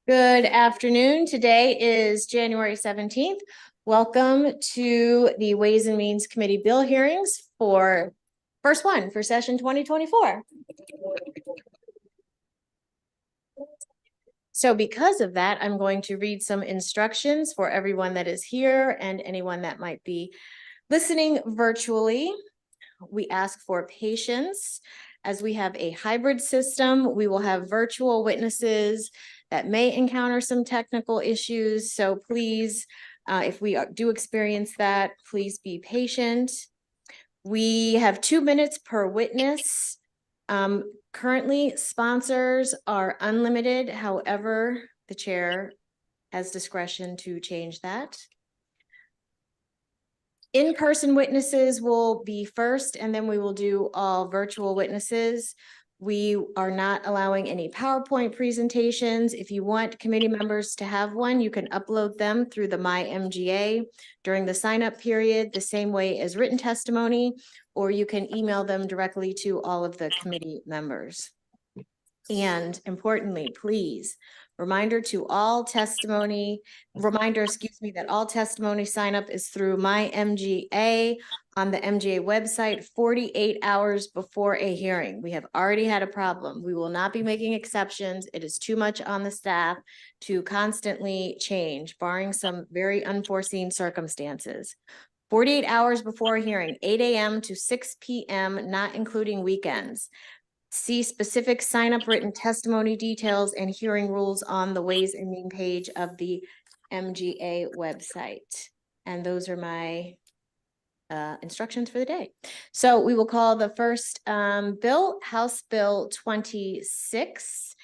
Good afternoon. Today is January 17th. Welcome to the Ways and Means Committee bill hearings for first one for session 2024. So because of that, I'm going to read some instructions for everyone that is here and anyone that might be listening virtually. We ask for patience. As we have a hybrid system, we will have virtual witnesses that may encounter some technical issues. So please, if we do experience that, please be patient. We have 2 minutes per witness. Currently, sponsors are unlimited. However, the chair has discretion to change that. In-person witnesses will be first, and then we will do all virtual witnesses. We are not allowing any PowerPoint presentations. If you want committee members to have one, you can upload them through the MyMGA during the sign-up period, the same way as written testimony, or you can email them directly to all of the committee members. And importantly, please, reminder, excuse me, that all testimony sign up is through MyMGA on the MGA website 48 hours before a hearing. We have already had a problem. We will not be making exceptions. It is too much on the staff to constantly change, barring some very unforeseen circumstances. 48 hours before a hearing, 8 a.m. to 6 p.m., not including weekends. See specific sign-up written testimony details and hearing rules on the Ways and Means page of the MGA website. And those are my instructions for the day. So we will call the first bill, House Bill 26.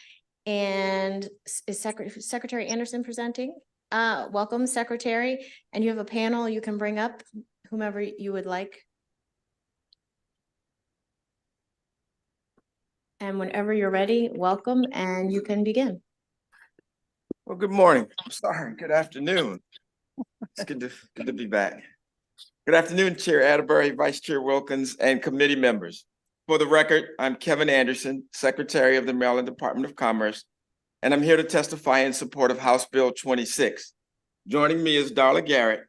And is Secretary Anderson presenting? Welcome, Secretary. And you have a panel you can bring up whomever you would like. And whenever you're ready, welcome, and you can begin. Well, good morning. I'm sorry. Good afternoon. It's good to be back. Good afternoon, Chair Atterbury, Vice Chair Wilkins, and committee members. For the record, I'm Kevin Anderson, Secretary of the Maryland Department of Commerce, and I'm here to testify in support of House Bill 26. Joining me is Darla Garrett,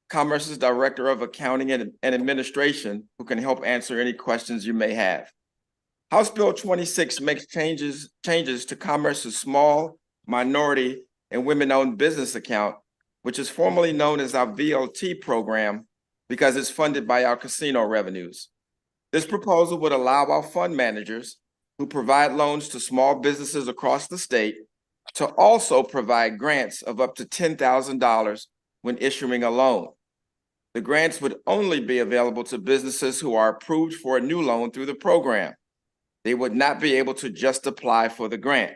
Commerce's Director of Accounting and Administration, who can help answer any questions you may have. House Bill 26 makes changes to Commerce's small, minority, and women-owned business account, which is formerly known as our VLT program, because it's funded by our casino revenues. This proposal would allow our fund managers who provide loans to small businesses across the state to also provide grants of up to $10,000 when issuing a loan. The grants would only be available to businesses who are approved for a new loan through the program. They would not be able to just apply for the grant.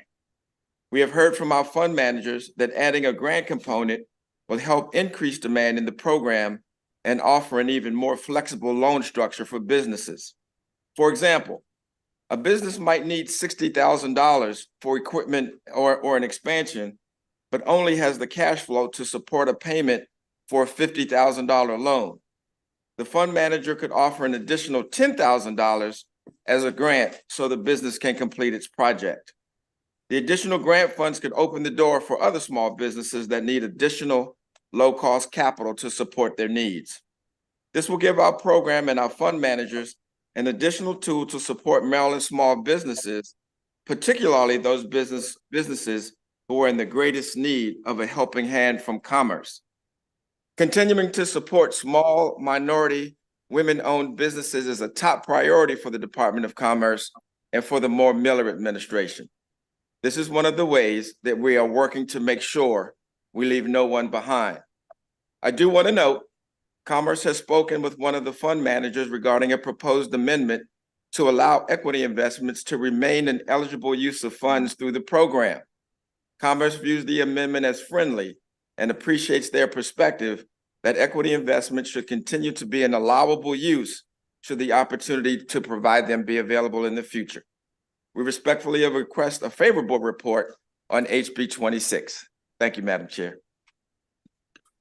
We have heard from our fund managers that adding a grant component will help increase demand in the program and offer an even more flexible loan structure for businesses. For example, a business might need $60,000 for equipment or an expansion, but only has the cash flow to support a payment for a $50,000 loan. The fund manager could offer an additional $10,000 as a grant so the business can complete its project. The additional grant funds could open the door for other small businesses that need additional low-cost capital to support their needs. This will give our program and our fund managers an additional tool to support Maryland small businesses, particularly those businesses who are in the greatest need of a helping hand from Commerce. Continuing to support small, minority, women-owned businesses is a top priority for the Department of Commerce and for the Moore Miller administration. This is one of the ways that we are working to make sure we leave no one behind. I do want to note, Commerce has spoken with one of the fund managers regarding a proposed amendment to allow equity investments to remain an eligible use of funds through the program. Commerce views the amendment as friendly and appreciates their perspective that equity investments should continue to be an allowable use should the opportunity to provide them be available in the future. We respectfully request a favorable report on HB 26. Thank you, Madam Chair.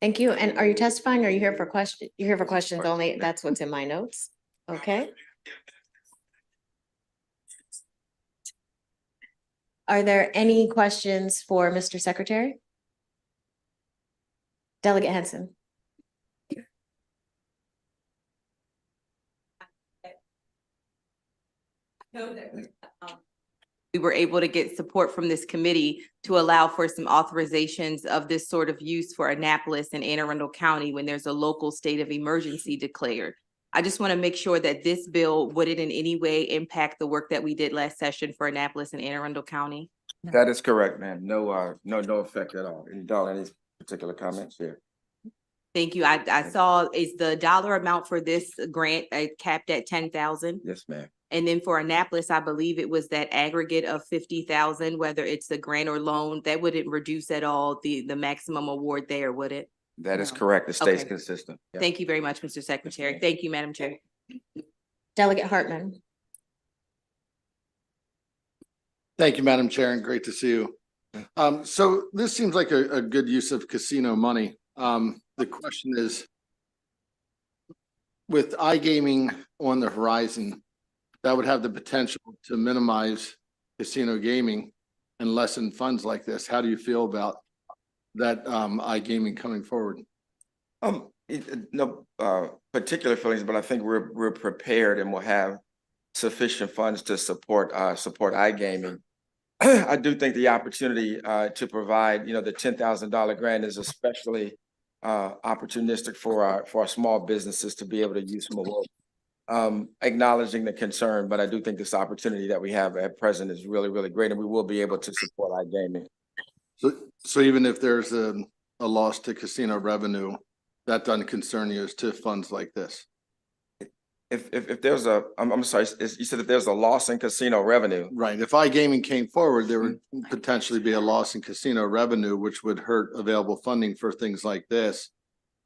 Thank you. And are you testifying or are you here for questions? You're here for questions only. That's what's in my notes. Okay. Are there any questions for Mr. Secretary? Delegate Henson. We were able to get support from this committee to allow for some authorizations of this sort of use for Annapolis and Anne Arundel County when there's a local state of emergency declared. I just want to make sure that this bill wouldn't in any way impact the work that we did last session for Annapolis and Anne Arundel County. That is correct, ma'am. No effect at all. Any particular comments here? Thank you. I saw, is the dollar amount for this grant capped at 10,000? Yes, ma'am. And then for Annapolis, I believe it was that aggregate of 50,000, whether it's a grant or loan, that wouldn't reduce at all the maximum award there, would it? That is correct. It stays Okay. consistent. Yeah. Thank you very much, Mr. Secretary. Thank you, Madam Chair. Delegate Hartman. Thank you, Madam Chair, and great to see you. So this seems like a good use of casino money. The question is, with iGaming on the horizon, that would have the potential to minimize casino gaming and lessen funds like this. How do you feel about that iGaming coming forward? No particular feelings, but I think we're prepared and will have sufficient funds to support iGaming. I do think the opportunity to provide, the $10,000 grant is especially opportunistic for our small businesses to be able to use more. Acknowledging the concern, but I do think this opportunity that we have at present is really, really great, and we will be able to support iGaming. So even if there's a loss to casino revenue, that doesn't concern you as to funds like this? If there's I'm sorry, you said if there's a loss in casino revenue. Right. If iGaming came forward, there would potentially be a loss in casino revenue, which would hurt available funding for things like this.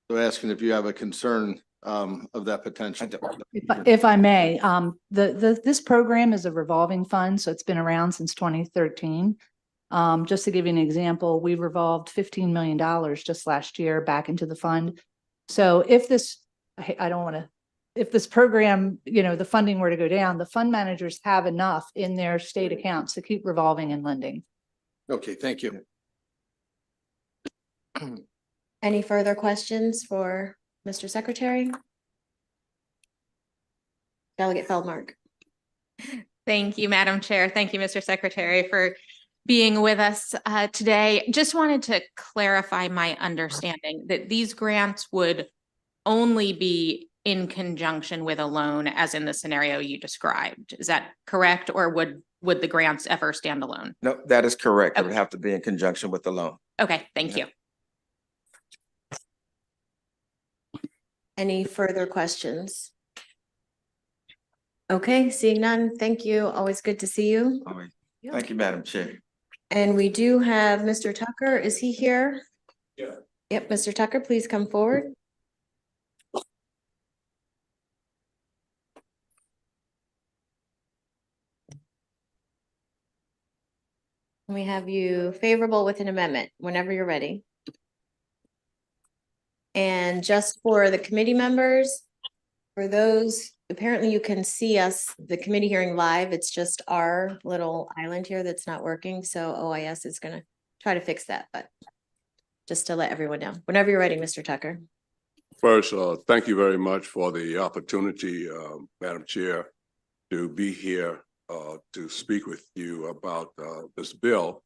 So asking if you have a concern of that potential. If I may, this program is a revolving fund, so it's been around since 2013. Just to give you an example, we revolved $15 million just last year back into the fund. So if this, if this program, the funding were to go down, the fund managers have enough in their state accounts to keep revolving and lending. Okay, thank you. Any further questions for Mr. Secretary? Delegate Feldmark. Thank you, Madam Chair. Thank you, Mr. Secretary, for being with us today. Just wanted to clarify my understanding that these grants would only be in conjunction with a loan, as in the scenario you described. Is that correct? Or would the grants ever stand alone? No, that is correct. It would Okay. have to be in conjunction with the loan. Okay, thank Yeah. you. Any further questions? Okay, seeing none, thank you. Always good to see you. All right. Thank you, Madam Chair. And we do have Mr. Tucker. Is he here? Yeah. Yep, Mr. Tucker, please come forward. We have you favorable with an amendment whenever you're ready. And just for the committee members, for those, apparently you can see us, the committee hearing live. It's just our little island here that's not working. So OIS is gonna try to fix that, but just to let everyone know, whenever you're ready, Mr. Tucker. First, thank you very much for the opportunity, Madam Chair, to be here to speak with you about this bill.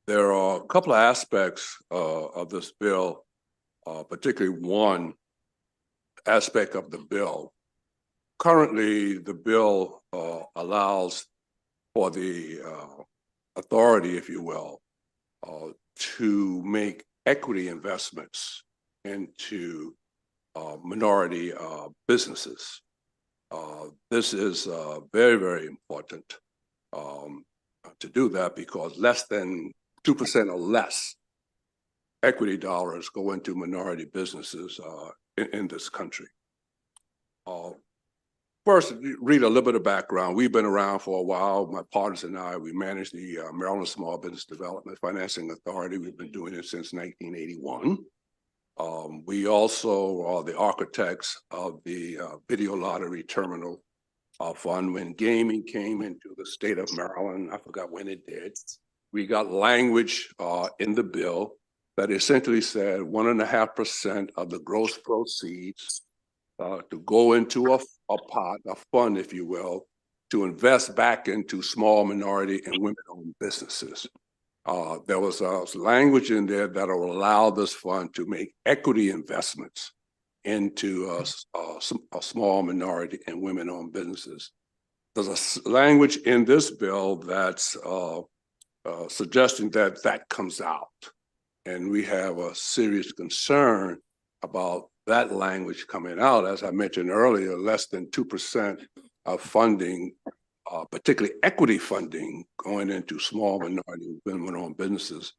There are a couple of aspects of this bill, particularly one aspect of the bill. Currently, the bill allows for the authority, if you will, to make equity investments into minority businesses. This is very, very important to do that because less than 2% or less equity dollars go into minority businesses in this country. First, read a little bit of background. We've been around for a while. My partners and I, we manage the Maryland Small Business Development Financing Authority. We've been doing it since 1981. We also are the architects of the Video Lottery Terminal Fund. When gaming came into the state of Maryland, I forgot when it did, we got language in the bill that essentially said 1.5% of the gross proceeds to go into a pot, a fund, if you will, to invest back into small minority and women-owned businesses. There was language in there that will allow this fund to make equity investments into small minority and women-owned businesses. There's a language in this bill that's suggesting that that comes out. And we have a serious concern about that language coming out. As I mentioned earlier, less than 2% of funding, particularly equity funding, going into small minority women-owned businesses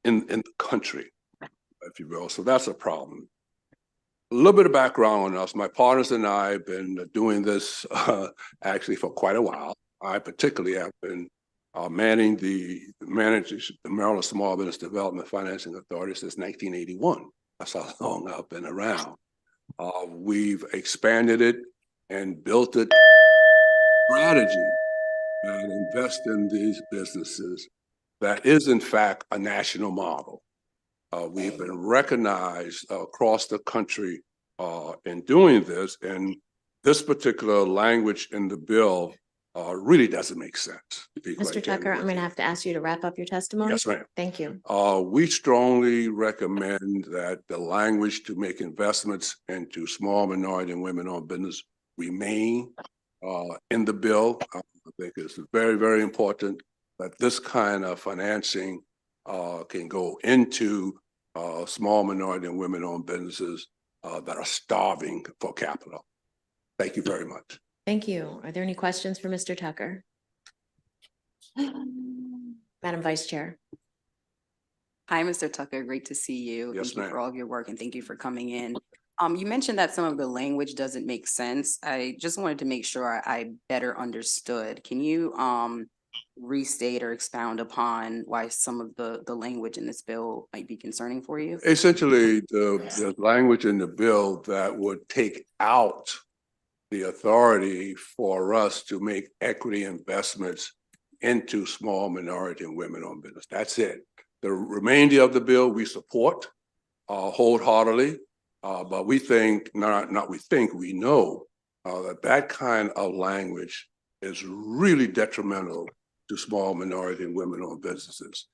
in the country, if you will. So that's a problem. A little bit of background on us. My partners and I have been doing this actually for quite a while. I particularly have been managing the Maryland Small Business Development Financing Authority since 1981. That's how long I've been around. We've expanded it and built it strategy and invest in these businesses that is in fact a national model. We've been recognized across the country in doing this, and this particular language in the bill really doesn't make sense. Mr. Tucker, I'm going to have to ask you to wrap up your testimony. Yes, ma'am. Thank you. We strongly recommend that the language to make investments into small minority and women-owned business remain in the bill. I think it's very, very important that this kind of financing can go into small minority and women-owned businesses that are starving for capital. Thank you very much. Thank you. Are there any questions for Mr. Tucker? Madam Vice Chair. Hi, Mr. Tucker. Great to see you. Yes, Thank you ma'am. for all of your work and thank you for coming in. You mentioned that some of the language doesn't make sense. I just wanted to make sure I better understood. Can you restate or expound upon why some of the language in this bill might be concerning for you? Essentially, the language in the bill that would take out the authority for us to make equity investments into small minority and women-owned business. That's it. The remainder of the bill we support wholeheartedly, but we think, we know that kind of language is really detrimental to small minority and women-owned businesses.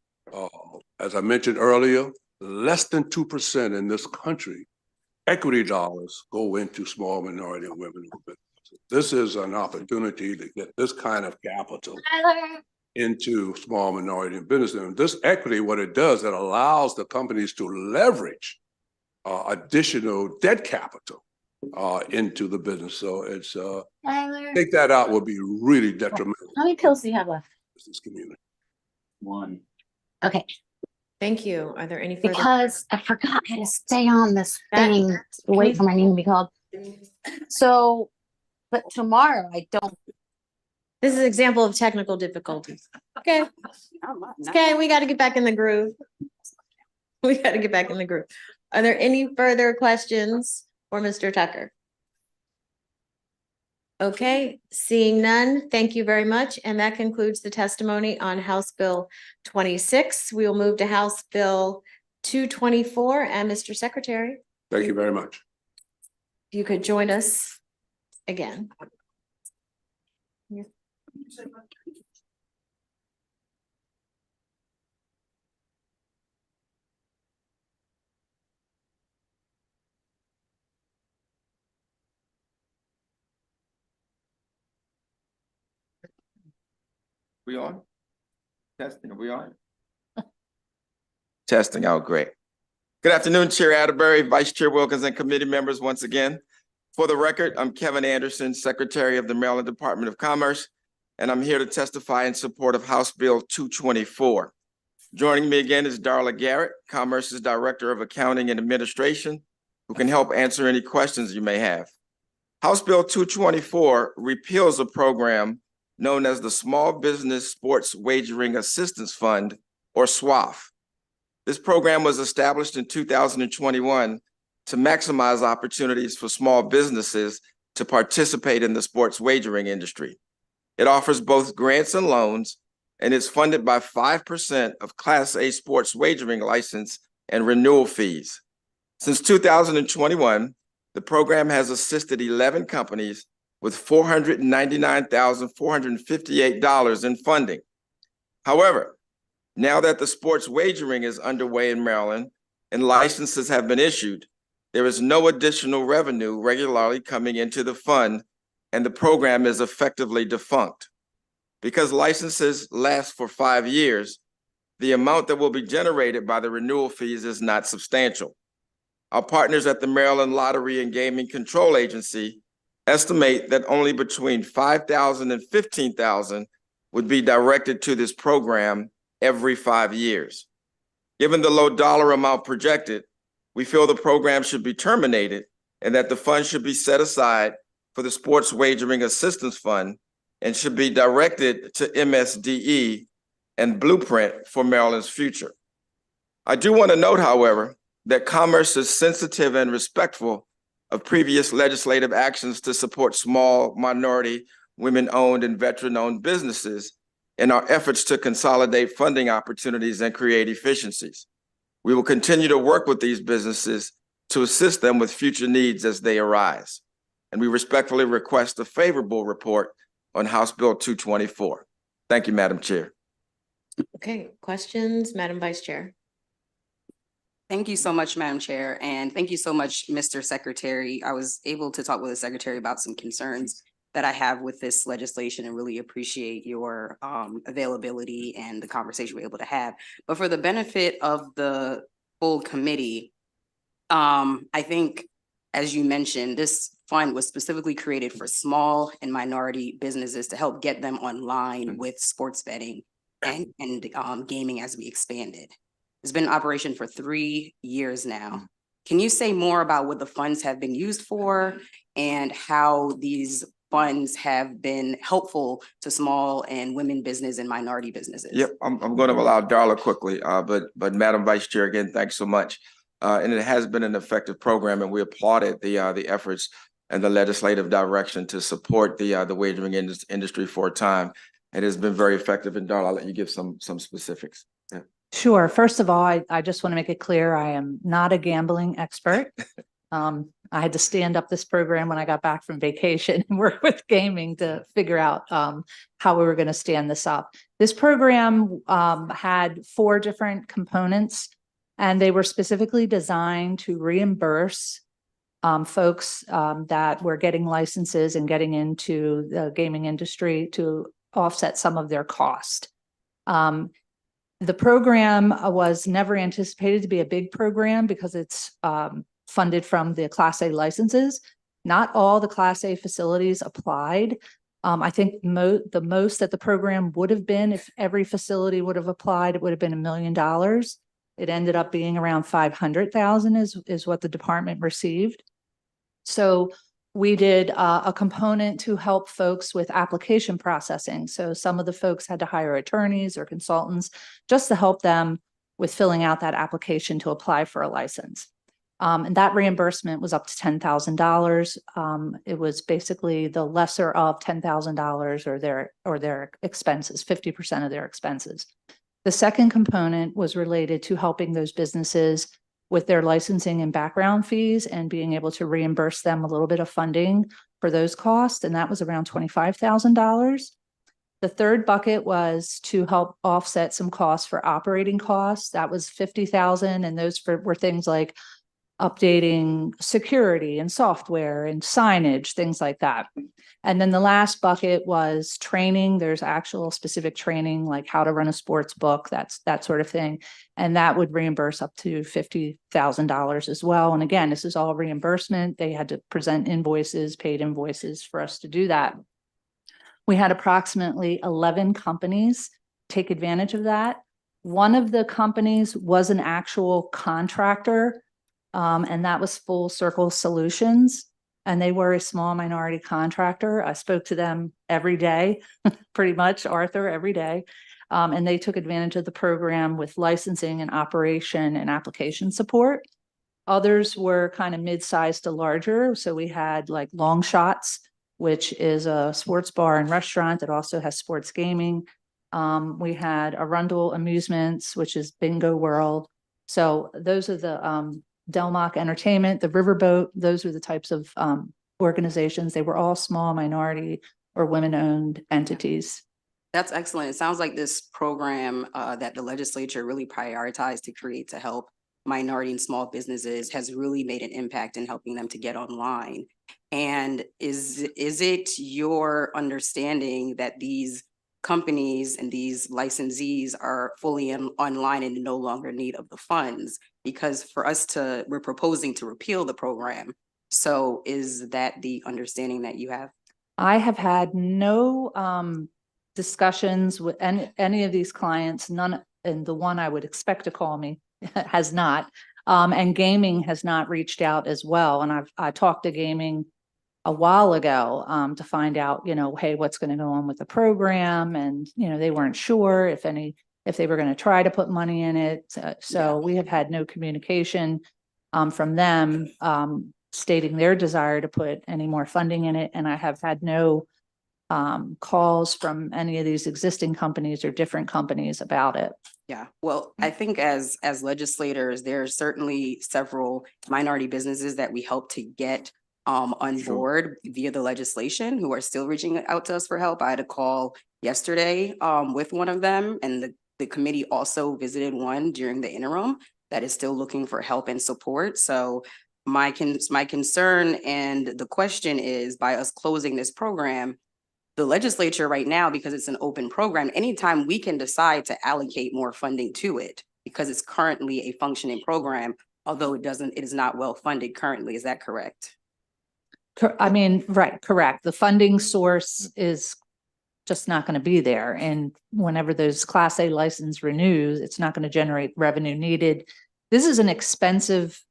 As I mentioned earlier, less than 2% in this country equity dollars go into small minority and women. This is an opportunity to get this kind of capital into small minority and business. And this equity, what it does, it allows the companies to leverage additional debt capital into the business. So it's take that out would be really detrimental How many pills do you have left? to this community. One. Okay, Thank you. Are there any further? because I forgot how to stay on this That- thing, to wait for my name to be called. So, but tomorrow I don't. This is an example of technical difficulties. Okay, okay, we got to get back in the groove. We got to get back in the groove. Are there any further questions for Mr. Tucker? Okay, seeing none, thank you very much. And that concludes the testimony on House Bill 26. We will move to House Bill 224. And Mr. Secretary, Thank you very much. if you could join us again. We on? Testing, are we on? Testing out, great. Good afternoon, Chair Atterbury, Vice Chair Wilkins, and committee members once again. For the record, I'm Kevin Anderson, Secretary of the Maryland Department of Commerce, and I'm here to testify in support of House Bill 224. Joining me again is Darla Garrett, Commerce's Director of Accounting and Administration, who can help answer any questions you may have. House Bill 224 repeals a program known as the Small Business Sports Wagering Assistance Fund, or SWAF. This program was established in 2021 to maximize opportunities for small businesses to participate in the sports wagering industry. It offers both grants and loans, and is funded by 5% of Class A sports wagering license and renewal fees. Since 2021, the program has assisted 11 companies with $499,458 in funding. However, now that the sports wagering is underway in Maryland and licenses have been issued, there is no additional revenue regularly coming into the fund, and the program is effectively defunct. Because licenses last for 5 years, the amount that will be generated by the renewal fees is not substantial. Our partners at the Maryland Lottery and Gaming Control Agency estimate that only between $5,000 and $15,000 would be directed to this program every 5 years. Given the low dollar amount projected, we feel the program should be terminated and that the fund should be set aside for the Sports Wagering Assistance Fund and should be directed to MSDE and Blueprint for Maryland's future. I do want to note, however, that Commerce is sensitive and respectful of previous legislative actions to support small, minority, women-owned, and veteran-owned businesses in our efforts to consolidate funding opportunities and create efficiencies. We will continue to work with these businesses to assist them with future needs as they arise. And we respectfully request a favorable report on House Bill 224. Thank you, Madam Chair. Okay, questions, Madam Vice Chair? Thank you so much, Madam Chair, and thank you so much, Mr. Secretary. I was able to talk with the Secretary about some concerns that I have with this legislation and really appreciate your availability and the conversation we're able to have. But for the benefit of the full committee, I think, as you mentioned, this fund was specifically created for small and minority businesses to help get them online with sports betting and gaming as we expanded. It's been in operation for 3 years now. Can you say more about what the funds have been used for and how these funds have been helpful to small and women business and minority businesses? Yep, I'm going to allow Darla quickly, but Madam Vice Chair, again, thanks so much. And it has been an effective program, and we applauded the efforts and the legislative direction to support the wagering industry for a time. It has been very effective, and Darla, I'll let you give some specifics. Yeah. Sure. First of all, I just want to make it clear, I am not a gambling expert. I had to stand up this program when I got back from vacation and work with gaming to figure out how we were going to stand this up. This program had 4 different components, and they were specifically designed to reimburse folks that were getting licenses and getting into the gaming industry to offset some of their cost. The program was never anticipated to be a big program because it's funded from the Class A licenses. Not all the Class A facilities applied. I think the most that the program would have been, if every facility would have applied, it would have been $1 million. It ended up being around 500,000 is what the department received. So we did a component to help folks with application processing. So some of the folks had to hire attorneys or consultants just to help them with filling out that application to apply for a license. And that reimbursement was up to $10,000. It was basically the lesser of $10,000 or their expenses, 50% of their expenses. The second component was related to helping those businesses with their licensing and background fees and being able to reimburse them a little bit of funding for those costs. And that was around $25,000. The third bucket was to help offset some costs for operating costs. That was $50,000. And those were things like updating security and software and signage, things like that. And then the last bucket was training. There's actual specific training, like how to run a sports book, that sort of thing. And that would reimburse up to $50,000 as well. And again, this is all reimbursement. They had to present invoices, paid invoices for us to do that. We had approximately 11 companies take advantage of that. One of the companies was an actual contractor, and that was Full Circle Solutions. And they were a small minority contractor. I spoke to them every day, pretty much, Arthur, every day. And they took advantage of the program with licensing and operation and application support. Others were kind of mid-sized to larger. So we had like Long Shots, which is a sports bar and restaurant that also has sports gaming. We had Arundel Amusements, which is Bingo World. So those are the Delmock Entertainment, the Riverboat, those are the types of organizations. They were all small minority or women-owned entities. That's excellent. It sounds like this program that the legislature really prioritized to create to help minority and small businesses has really made an impact in helping them to get online. And is it your understanding that these companies and these licensees are fully online and no longer in need of the funds? Because we're proposing to repeal the program. So is that the understanding that you have? I have had no discussions with any of these clients, none, and the one I would expect to call me has not. And gaming has not reached out as well. And I talked to gaming a while ago to find out, hey, what's going to go on with the program. And, they weren't sure if they were going to try to put money in it. So we have had no communication from them stating their desire to put any more funding in it. And I have had no calls from any of these existing companies or different companies about it. Yeah, well, I think as legislators, there are certainly several minority businesses that we help to get on board via the legislation who are still reaching out to us for help. I had a call yesterday with one of them, and the committee also visited one during the interim that is still looking for help and support. So my concern and the question is, by us closing this program, the legislature right now, because it's an open program, anytime we can decide to allocate more funding to it, because it's currently a functioning program, although it is not well funded currently. Is that correct? Right, correct. The funding source is just not going to be there. And whenever those Class A license renews, it's not going to generate revenue needed. This is an expensive,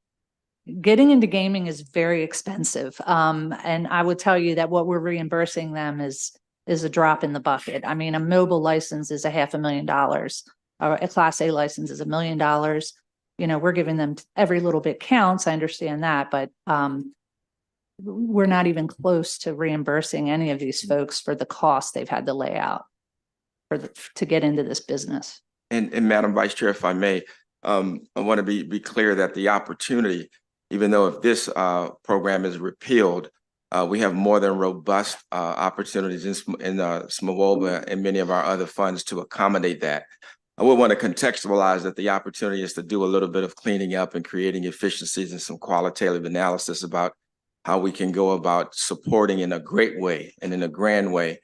getting into gaming is very expensive. And I would tell you that what we're reimbursing them is a drop in the bucket. I mean, a mobile license is $500,000. A Class A license is $1 million. We're giving them every little bit counts. I understand that, but we're not even close to reimbursing any of these folks for the cost they've had to lay out to get into this business. And Madam Vice Chair, if I may, I want to be clear that the opportunity, even though if this program is repealed, we have more than robust opportunities in SMWOBA and many of our other funds to accommodate that. I would want to contextualize that the opportunity is to do a little bit of cleaning up and creating efficiencies and some qualitative analysis about how we can go about supporting in a great way and in a grand way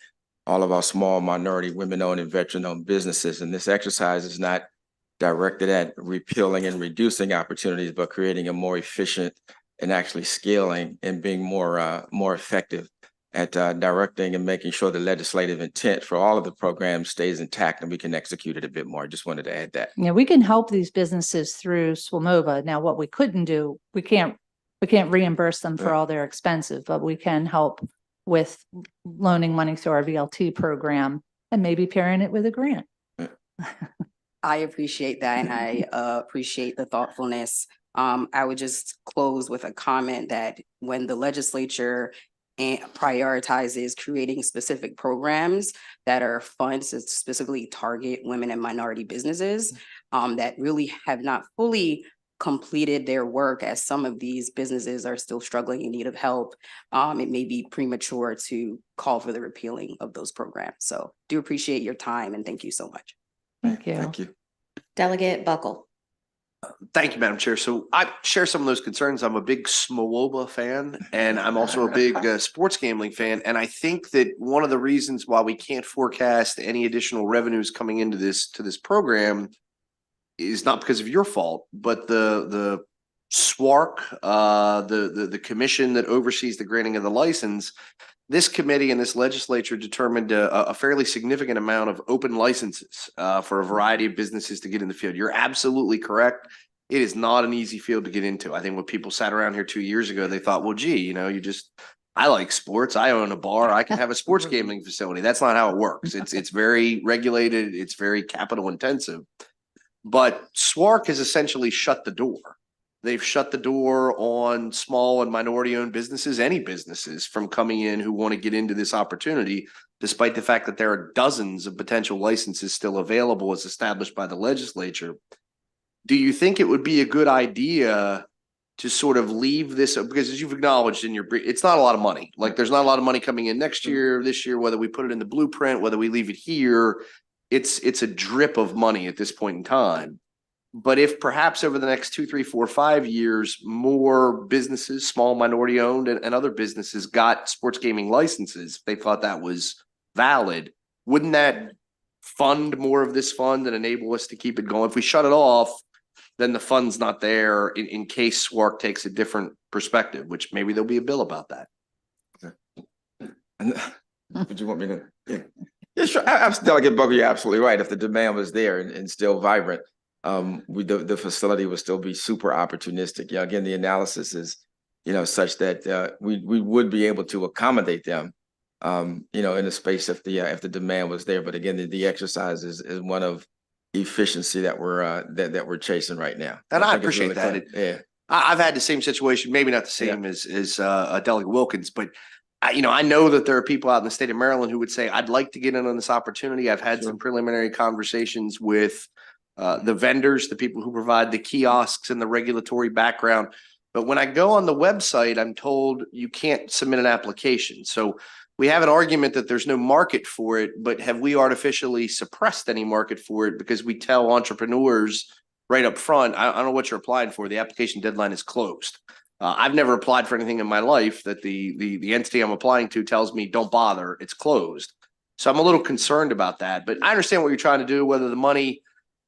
all of our small minority, women-owned and veteran-owned businesses. And this exercise is not directed at repealing and reducing opportunities, but creating a more efficient and actually scaling and being more effective at directing and making sure the legislative intent for all of the programs stays intact and we can execute it a bit more. I just wanted to add that. Yeah, we can help these businesses through SWMOBA. Now, what we couldn't do, we can't reimburse them for Right. all their expenses, but we can help with loaning money through our VLT program and maybe pairing it with a grant. I appreciate that and I appreciate the thoughtfulness. I would just close with a comment that when the legislature prioritizes creating specific programs that are funds to specifically target women and minority businesses that really have not fully completed their work, as some of these businesses are still struggling in need of help, it may be premature to call for the repealing of those programs. So do appreciate your time and thank you so much. Thank you. Thank you. Delegate Buckle. Thank you, Madam Chair. So I share some of those concerns. I'm a big SWMOBA fan, and I'm also a big sports gambling fan. And I think that one of the reasons why we can't forecast any additional revenues coming into this program is not because of your fault, but the SWARC, the commission that oversees the granting of the license. This committee and this legislature determined a fairly significant amount of open licenses for a variety of businesses to get in the field. You're absolutely correct. It is not an easy field to get into. I think when people sat around here 2 years ago, they thought, well, gee, I like sports. I own a bar. I can have a sports gambling facility. That's not how it works. It's very regulated. It's very capital intensive. But SWARC has essentially shut the door. They've shut the door on small and minority-owned businesses, any businesses, from coming in who want to get into this opportunity, despite the fact that there are dozens of potential licenses still available as established by the legislature. Do you think it would be a good idea to sort of leave this, because as you've acknowledged in your brief, it's not a lot of money. Like there's not a lot of money coming in next year, this year, whether we put it in the blueprint, whether we leave it here, it's a drip of money at this point in time. But if perhaps over the next 2, 3, 4, 5 years, more businesses, small minority owned and other businesses got sports gaming licenses, they thought that was valid, wouldn't that fund more of this fund and enable us to keep it going? If we shut it off, then the fund's not there in case SWARC takes a different perspective, which maybe there'll be a bill about that. Would you want me to? Yeah, sure. Delegate Bugger, you're absolutely right. If the demand was there and still vibrant, the facility would still be super opportunistic. Yeah, again, the analysis is, such that we would be able to accommodate them, in a space if the demand was there. But again, the exercise is one of efficiency that we're chasing right now. And I think it's appreciate really that. fun. Yeah. I've had the same situation, maybe not the same as Delegate Wilkins, but I know that there are people out in the state of Maryland who would say, I'd like to get in on this opportunity. I've had some preliminary conversations with the vendors, the people who provide the kiosks and the regulatory background. But when I go on the website, I'm told you can't submit an application. So we have an argument that there's no market for it, but have we artificially suppressed any market for it because we tell entrepreneurs right up front, I don't know what you're applying for. The application deadline is closed. I've never applied for anything in my life that the entity I'm applying to tells me don't bother, it's closed. So I'm a little concerned about that, but I understand what you're trying to do, whether the money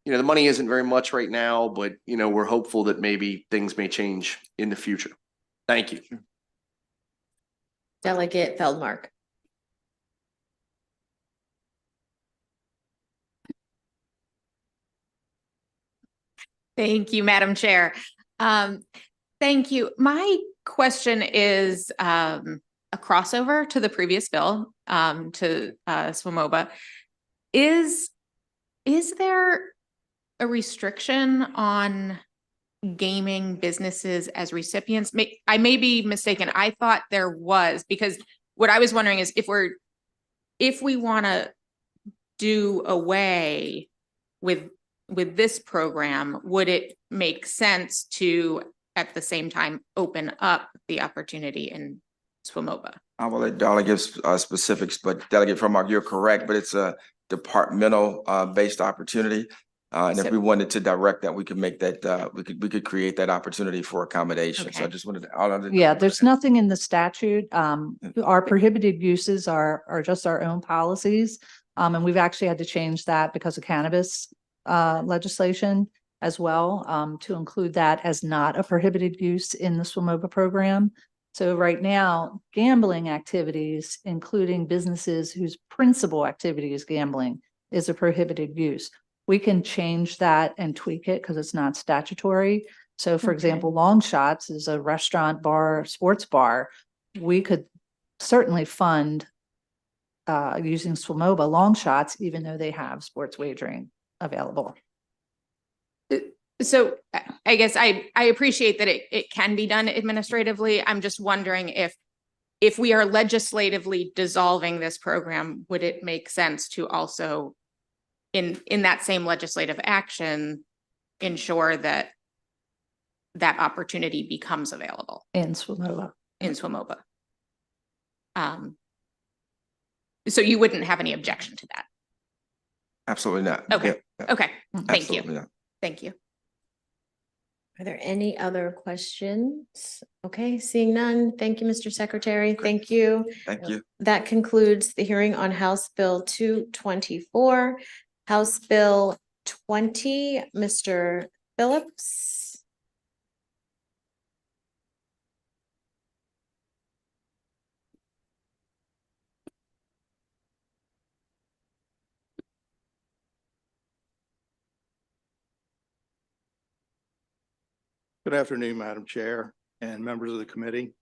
isn't very much right now, but we're hopeful that maybe things may change in the future. Thank you. Delegate Feldmark. Thank you, Madam Chair. Thank you. My question is a crossover to the previous bill, to SWMOBA. Is there a restriction on gaming businesses as recipients? I may be mistaken. I thought there was, because what I was wondering is if we want to do away with this program, would it make sense to at the same time open up the opportunity in SWMOBA? I will let Darla give specifics, but Delegate Feldmark, you're correct, but it's a departmental based opportunity. And if So- we wanted to direct that, we could make that, we could create that opportunity for accommodation. So I Okay. just wanted to. Yeah, there's nothing in the statute. Our prohibited uses are just our own policies. And we've actually had to change that because of cannabis legislation as well, to include that as not a prohibited use in the SWIMOBA program. So right now, gambling activities, including businesses whose principal activity is gambling, is a prohibited use. We can change that and tweak it because it's not statutory. So for Okay. example, Long Shots is a restaurant, bar, sports bar. We could certainly fund using SWIMOBA Long Shots, even though they have sports wagering available. So I guess I appreciate that it can be done administratively. I'm just wondering if we are legislatively dissolving this program, would it make sense to also in that same legislative action, ensure that that opportunity becomes available In SWIMOBA. in SWIMOBA? So you wouldn't have any objection to that? Absolutely not. Okay. Yeah, Okay, thank absolutely you. not. Thank you. Are there any other questions? Okay, seeing none. Thank you, Mr. Secretary. Thank you. Thank you. That concludes the hearing on House Bill 224. House Bill 20, Mr. Phillips. Good afternoon, Madam Chair and members of the committee.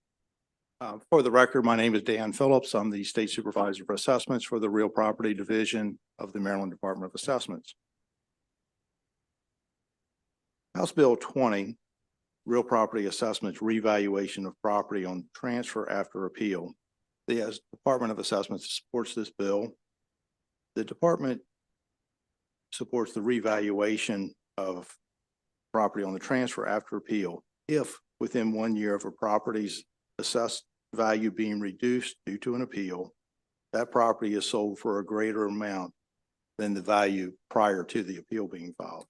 For the record, my name is Dan Phillips. I'm the State Supervisor for Assessments for the Real Property Division of the Maryland Department of Assessments. House Bill 20, Real Property Assessments Revaluation of Property on Transfer After Appeal. The Department of Assessments supports this bill. The department supports the revaluation of property on the transfer after appeal if within 1 year of a property's assessed value being reduced due to an appeal, that property is sold for a greater amount than the value prior to the appeal being filed.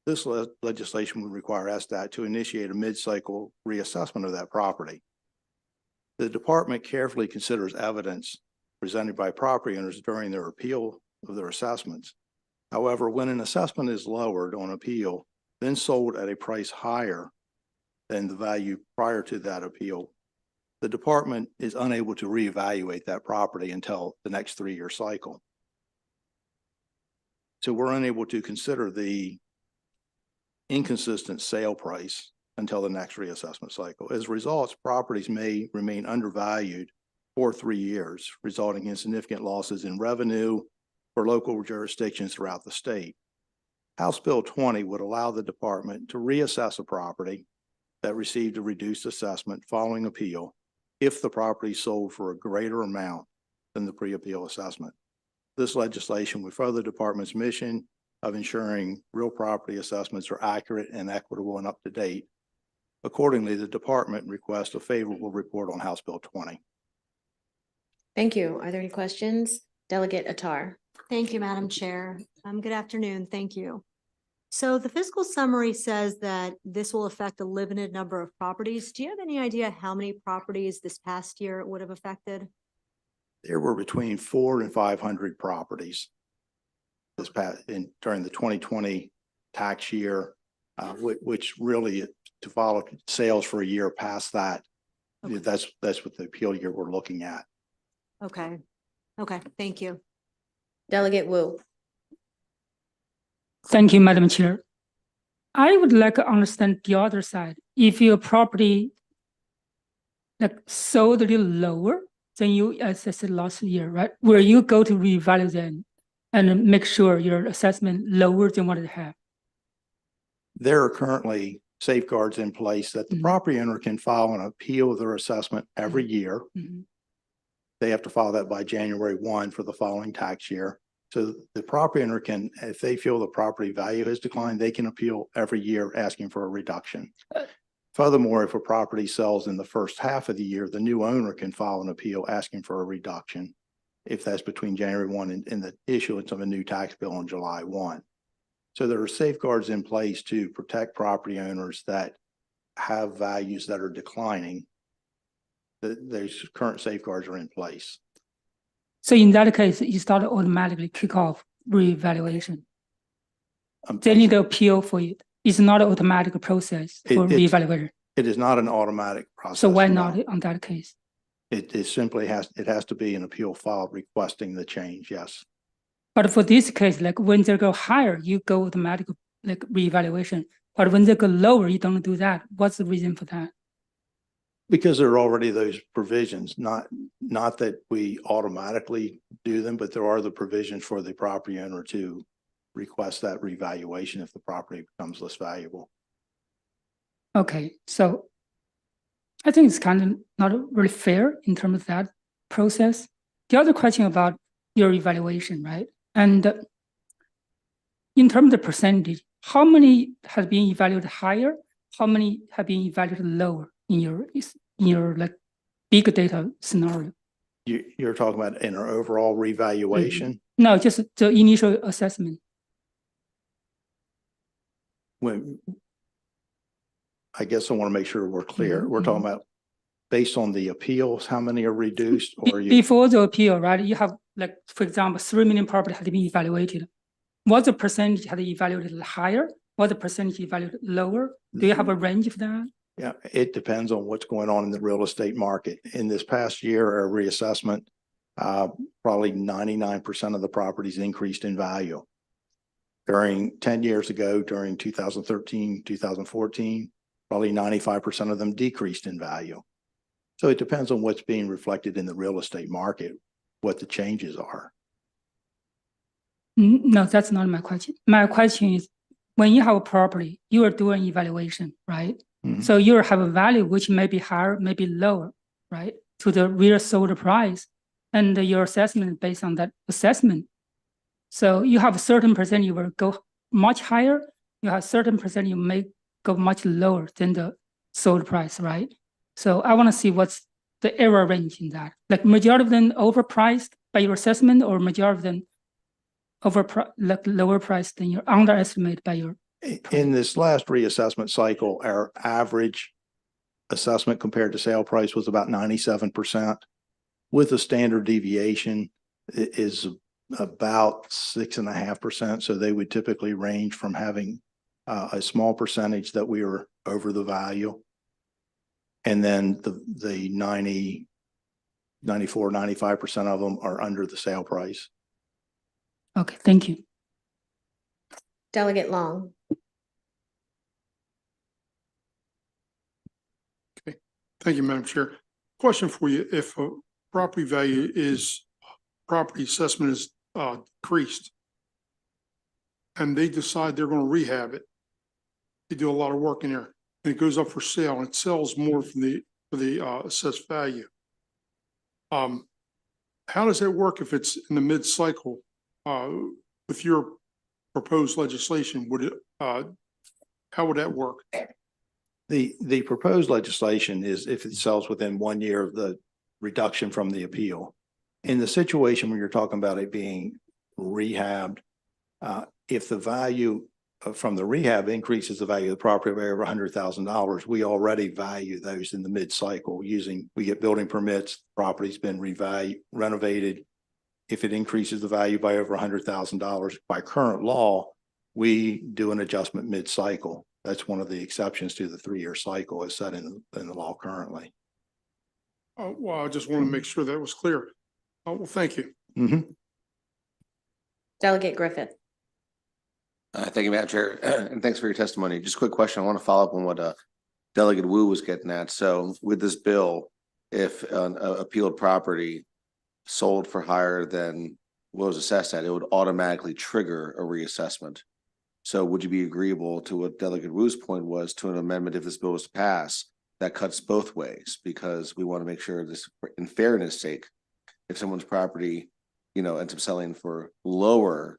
This legislation would require SDOT to initiate a mid-cycle reassessment of that property. The department carefully considers evidence presented by property owners during their appeal of their assessments. However, when an assessment is lowered on appeal, then sold at a price higher than the value prior to that appeal, the department is unable to reevaluate that property until the next 3-year cycle. So we're unable to consider the inconsistent sale price until the next reassessment cycle. As a result, properties may remain undervalued for 3 years, resulting in significant losses in revenue for local jurisdictions throughout the state. House Bill 20 would allow the department to reassess a property that received a reduced assessment following appeal if the property sold for a greater amount than the pre-appeal assessment. This legislation would further the department's mission of ensuring real property assessments are accurate and equitable and up to date. Accordingly, the department requests a favorable report on House Bill 20. Thank you. Are there any questions? Delegate Attar. Thank you, Madam Chair. Good afternoon. Thank you. So the fiscal summary says that this will affect a limited number of properties. Do you have any idea how many properties this past year it would have affected? There were between 400 and 500 properties this past during the 2020 tax year, which really to follow sales for a year past that. Okay. That's what the appeal year we're looking at. Okay. Okay. Thank you. Delegate Wu. Thank you, Madam Chair. I would like to understand the other side. If your property like sold a little lower than you assessed last year, right? Will you go to revalue them and make sure your assessment lower than what it had? There are currently safeguards in place that the Mhm. property owner can file an appeal of their assessment every year. Mhm. They have to file that by January 1 for the following tax year. So the property owner can, if they feel the property value has declined, they can appeal every year asking for a reduction. Furthermore, if a property sells in the first half of the year, the new owner can file an appeal asking for a reduction if that's between January 1 and the issuance of a new tax bill on July 1. So there are safeguards in place to protect property owners that have values that are declining. Those current safeguards are in place. So in that case, you start automatically kick off reevaluation. They need to appeal for it. It's not an automatic process for reevaluation. It is not an automatic process. So why no. not on that case? It simply has to be an appeal filed requesting the change, yes. But for this case, like when they go higher, you go automatic like reevaluation. But when they go lower, you don't do that. What's the reason for that? Because there are already those provisions, not that we automatically do them, but there are the provisions for the property owner to request that revaluation if the property becomes less valuable. Okay, so I think it's kind of not really fair in terms of that process. The other question about your evaluation, right? And in terms of the percentage, how many have been evaluated higher? How many have been evaluated lower in your like big data scenario? You're talking about in our overall revaluation? No, just the initial assessment. When I guess I want to make sure we're clear. We're talking about based on the appeals, how many are reduced or before the appeal, right? You have like, for example, 3 million property had been evaluated. What's the percentage had evaluated higher? What's the percentage evaluated lower? Do you have a range of that? Yeah, it depends on what's going on in the real estate market. In this past year, our reassessment, probably 99% of the properties increased in value. During 10 years ago, during 2013, 2014, probably 95% of them decreased in value. So it depends on what's being reflected in the real estate market, what the changes are. No, that's not my question. My question is, when you have a property, you are doing evaluation, right? Mhm. So you have a value which may be higher, maybe lower, right? To the real sold price, and your assessment based on that assessment. So you have a certain percent you will go much higher. You have a certain percent you may go much lower than the sold price, right? So I want to see what's the error range in that. Like majority of them overpriced by your assessment, or majority of them like lower price than your underestimate by your. In this last reassessment cycle, our average assessment compared to sale price was about 97%. With a standard deviation, it is about 6.5%. So they would typically range from having a small percentage that we were over the value. And then the 90, 94, 95% of them are under the sale price. Okay, thank you. Delegate Long. Thank you, Madam Chair. Question for you. If a property value is, property assessment is decreased and they decide they're going to rehab it, they do a lot of work in there, and it goes up for sale and it sells more for the assessed value. How does that work if it's in the mid-cycle with your proposed legislation? Would it, how would that work? The proposed legislation is if it sells within 1 year of the reduction from the appeal. In the situation where you're talking about it being rehabbed, if the value from the rehab increases the value of the property by over $100,000, we already value those in the mid-cycle we get building permits, property's been renovated. If it increases the value by over $100,000 by current law, we do an adjustment mid-cycle. That's one of the exceptions to the 3-year cycle as set in the law currently. Well, I just want to make sure that was clear. Well, thank you. Mm-hmm. Delegate Griffith. Thank you, Madam Chair, and thanks for your testimony. Just a quick question. I want to follow up on what Delegate Wu was getting at. So with this bill, if an appealed property sold for higher than what was assessed at, it would automatically trigger a reassessment. So would you be agreeable to what Delegate Wu's point was to an amendment if this bill was to pass that cuts both ways? Because we want to make sure this, in fairness sake, if someone's property, ends up selling for lower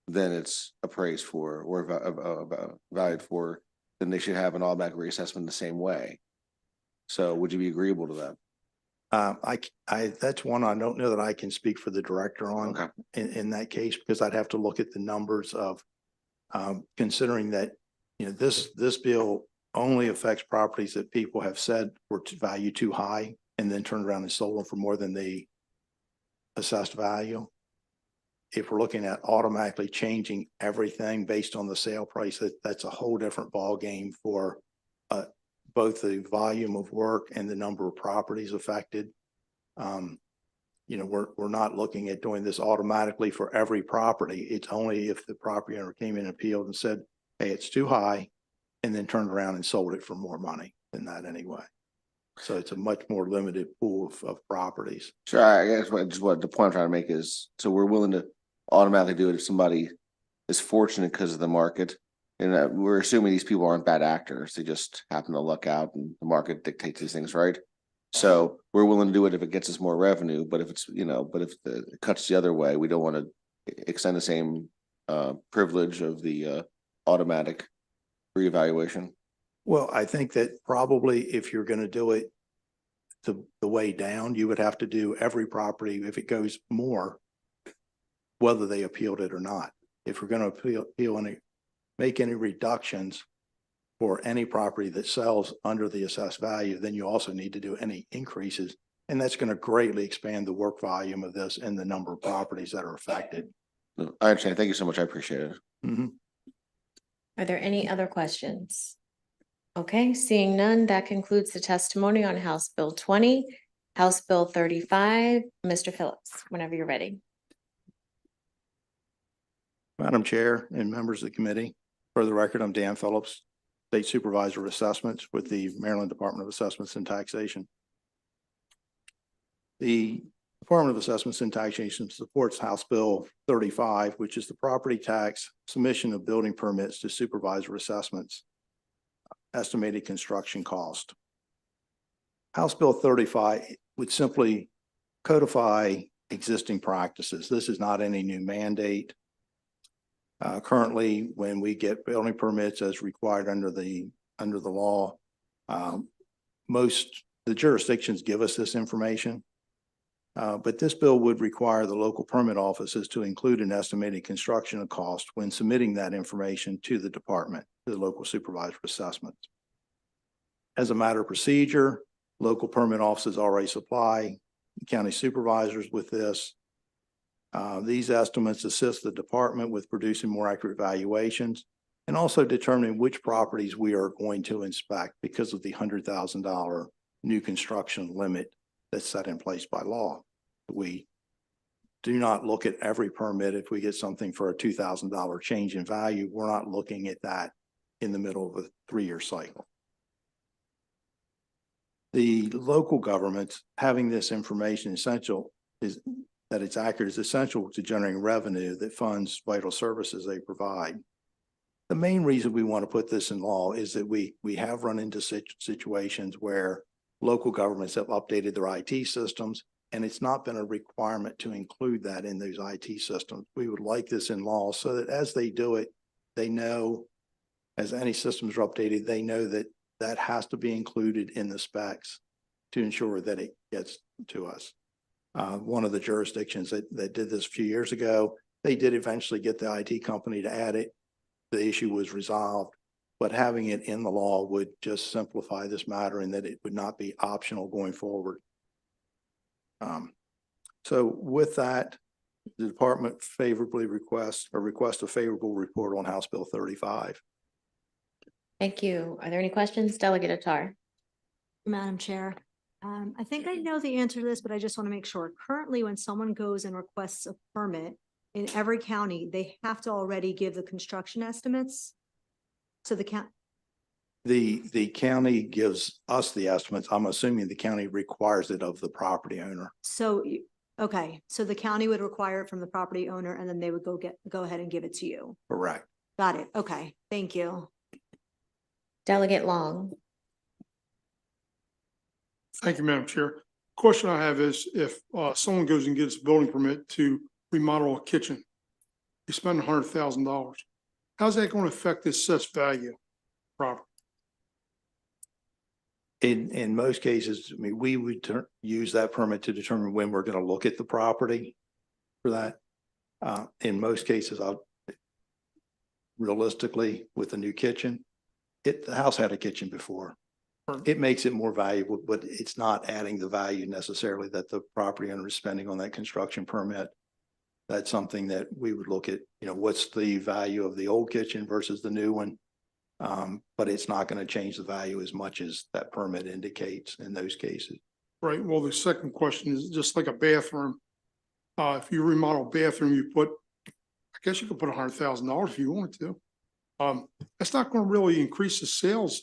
than it's appraised for or valued for, then they should have an automatic reassessment the same way. So would you be agreeable to that? That's one I don't know that I can speak for the director on in that case, because I'd have to look at the numbers of considering that, this bill only affects properties that people have said were valued too high and then turned around and sold them for more than the assessed value. If we're looking at automatically changing everything based on the sale price, that's a whole different ballgame for both the volume of work and the number of properties affected. We're not looking at doing this automatically for every property. It's only if the property owner came in and appealed and said, hey, it's too high, and then turned around and sold it for more money than that anyway. So it's a much more limited pool of properties. Sure, I guess what the point I'm trying to make is, so we're willing to automatically do it if somebody is fortunate because of the market. And we're assuming these people aren't bad actors. They just happen to luck out and the market dictates these things, right? So we're willing to do it if it gets us more revenue, but if it's, if it cuts the other way, we don't want to extend the same privilege of the automatic reevaluation. Well, I think that probably if you're going to do it the way down, you would have to do every property if it goes more, whether they appealed it or not. If we're going to appeal any, make any reductions for any property that sells under the assessed value, then you also need to do any increases. And that's going to greatly expand the work volume of this and the number of properties that are affected. I understand. Thank you so much. I appreciate it. Mm-hmm. Are there any other questions? Okay, seeing none, that concludes the testimony on House Bill 20, House Bill 35. Mr. Phillips, whenever you're ready. Madam Chair and members of the committee, for the record, I'm Dan Phillips, State Supervisor of Assessments with the Maryland Department of Assessments and Taxation. The Department of Assessments and Taxation supports House Bill 35, which is the property tax submission of building permits to supervisor assessments, estimated construction cost. House Bill 35 would simply codify existing practices. This is not any new mandate. Currently, when we get building permits as required under the law, the jurisdictions give us this information. But this bill would require the local permit offices to include an estimated construction cost when submitting that information to the department, to the local supervisor assessments. As a matter of procedure, local permit offices already supply county supervisors with this. These estimates assist the department with producing more accurate valuations and also determining which properties we are going to inspect because of the $100,000 new construction limit that's set in place by law. We do not look at every permit. If we get something for a $2,000 change in value, we're not looking at that in the middle of a 3-year cycle. The local governments having this information essential is that it's accurate is essential to generating revenue that funds vital services they provide. The main reason we want to put this in law is that we have run into situations where local governments have updated their IT systems, and it's not been a requirement to include that in those IT systems. We would like this in law so that as they do it, they know, as any systems are updated, they know that that has to be included in the specs to ensure that it gets to us. One of the jurisdictions that did this a few years ago, they did eventually get the IT company to add it. The issue was resolved, but having it in the law would just simplify this matter and that it would not be optional going forward. So with that, the department favorably request a favorable report on House Bill 35. Thank you. Are there any questions? Delegate Attar. Madam Chair, I think I know the answer to this, but I just want to make sure. Currently, when someone goes and requests a permit in every county, they have to already give the construction estimates to the county. The county gives us the estimates. I'm assuming the county requires it of the property owner. So, okay, so the county would require it from the property owner and then they would go ahead and give it to you. Correct. Got it. Okay, thank you. Delegate Long. Thank you, Madam Chair. Question I have is if someone goes and gets a building permit to remodel a kitchen, you spend $100,000. How's that going to affect the assessed value property? In most cases, I mean, we would use that permit to determine when we're going to look at the property for that. In most cases, realistically, with a new kitchen, the house had a kitchen before. It makes it more valuable, but it's not adding the value necessarily that the property owner is spending on that construction permit. That's something that we would look at, what's the value of the old kitchen versus the new one? But it's not going to change the value as much as that permit indicates in those cases. Right, well, the second question is just like a bathroom. If you remodel a bathroom, I guess you could put $100,000 if you wanted to. That's not going to really increase the sales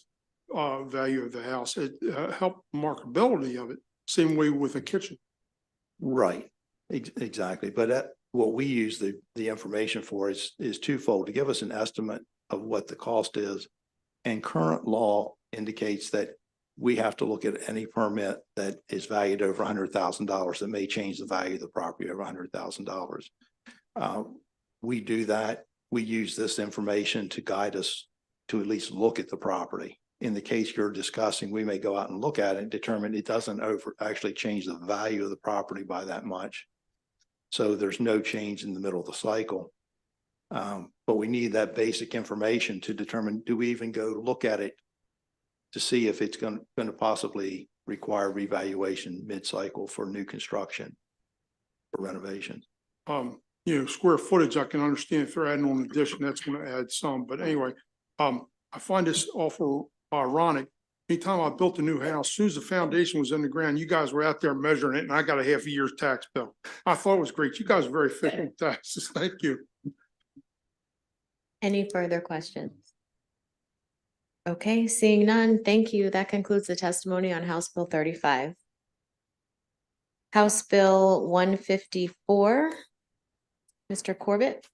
value of the house. It help marketability of it. Same way with a kitchen. Right, exactly. But what we use the information for is twofold: to give us an estimate of what the cost is, and current law indicates that we have to look at any permit that is valued over $100,000 that may change the value of the property over $100,000. We do that. We use this information to guide us to at least look at the property. In the case you're discussing, we may go out and look at it and determine it doesn't actually change the value of the property by that much. So there's no change in the middle of the cycle. But we need that basic information to determine, do we even go look at it to see if it's going to possibly require revaluation mid-cycle for new construction or renovation? Square footage, I can understand if they're adding on an addition, that's going to add some. But anyway, I find this awful ironic. Anytime I built a new house, as soon as the foundation was in the ground, you guys were out there measuring it, and I got a half a year's tax bill. I thought it was great. You guys are very efficient with taxes. Thank you. Any further questions? Okay, seeing none, thank you. That concludes the testimony on House Bill 35. House Bill 154. Mr. Corbett.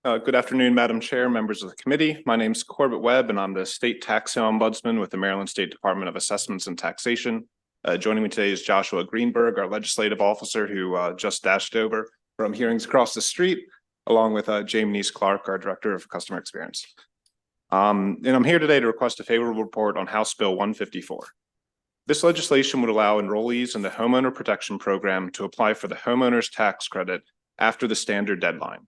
Good afternoon, Madam Chair, members of the committee. My name is Corbett Webb, and I'm the State Tax Ombudsman with the Maryland State Department of Assessments and Taxation. Joining me today is Joshua Greenberg, our legislative officer, who just dashed over from hearings across the street, along with Jamie Neese Clark, our Director of Customer Experience. And I'm here today to request a favorable report on House Bill 154. This legislation would allow enrollees in the Homeowner Protection Program to apply for the homeowner's tax credit after the standard deadline.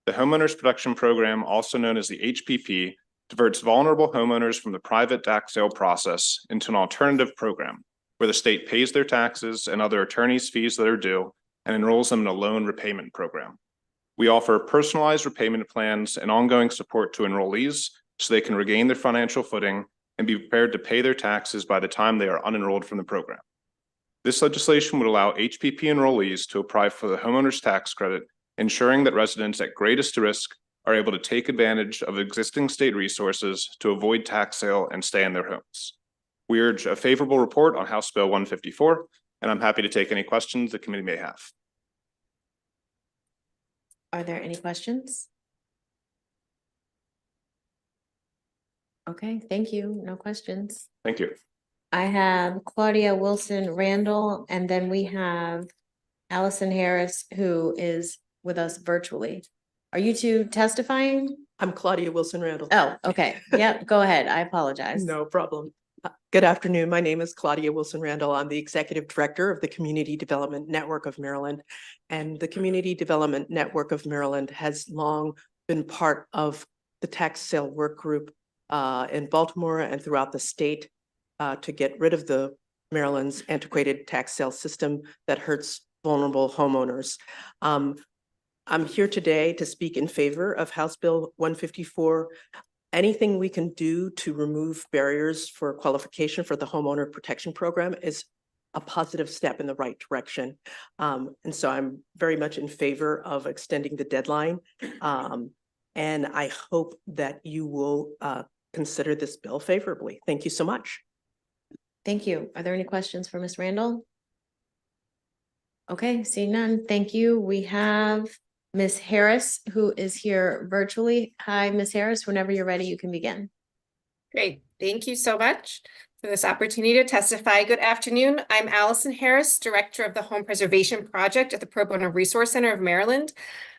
The Homeowners Protection Program, also known as the HPP, diverts vulnerable homeowners from the private tax sale process into an alternative program where the state pays their taxes and other attorney's fees that are due and enrolls them in a loan repayment program. We offer personalized repayment plans and ongoing support to enrollees so they can regain their financial footing and be prepared to pay their taxes by the time they are unenrolled from the program. This legislation would allow HPP enrollees to apply for the homeowner's tax credit, ensuring that residents at greatest risk are able to take advantage of existing state resources to avoid tax sale and stay in their homes. We urge a favorable report on House Bill 154, and I'm happy to take any questions the committee may have. Are there any questions? Okay, thank you. No questions. Thank you. I have Claudia Wilson Randall, and then we have Allison Harris, who is with us virtually. Are you two testifying? I'm Claudia Wilson Randall. Oh, okay. Yep, go ahead. I apologize. No problem. Good afternoon. My name is Claudia Wilson Randall. I'm the Executive Director of the Community Development Network of Maryland. And the Community Development Network of Maryland has long been part of the tax sale work group in Baltimore and throughout the state to get rid of the Maryland's antiquated tax sale system that hurts vulnerable homeowners. I'm here today to speak in favor of House Bill 154. Anything we can do to remove barriers for qualification for the Homeowner Protection Program is a positive step in the right direction. And so I'm very much in favor of extending the deadline. And I hope that you will consider this bill favorably. Thank you so much. Thank you. Are there any questions for Ms. Randall? Okay, seeing none. Thank you. We have Ms. Harris, who is here virtually. Hi, Ms. Harris. Whenever you're ready, you can begin. Great. Thank you so much for this opportunity to testify. Good afternoon. I'm Allison Harris, Director of the Home Preservation Project at the Pro Bono Resource Center of Maryland.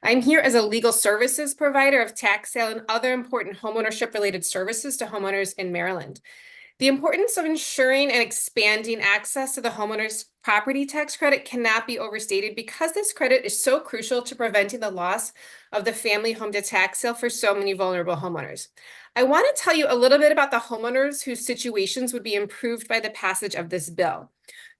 I'm here as a legal services provider of tax sale and other important homeownership related services to homeowners in Maryland. The importance of ensuring and expanding access to the homeowner's property tax credit cannot be overstated because this credit is so crucial to preventing the loss of the family home to tax sale for so many vulnerable homeowners. I want to tell you a little bit about the homeowners whose situations would be improved by the passage of this bill.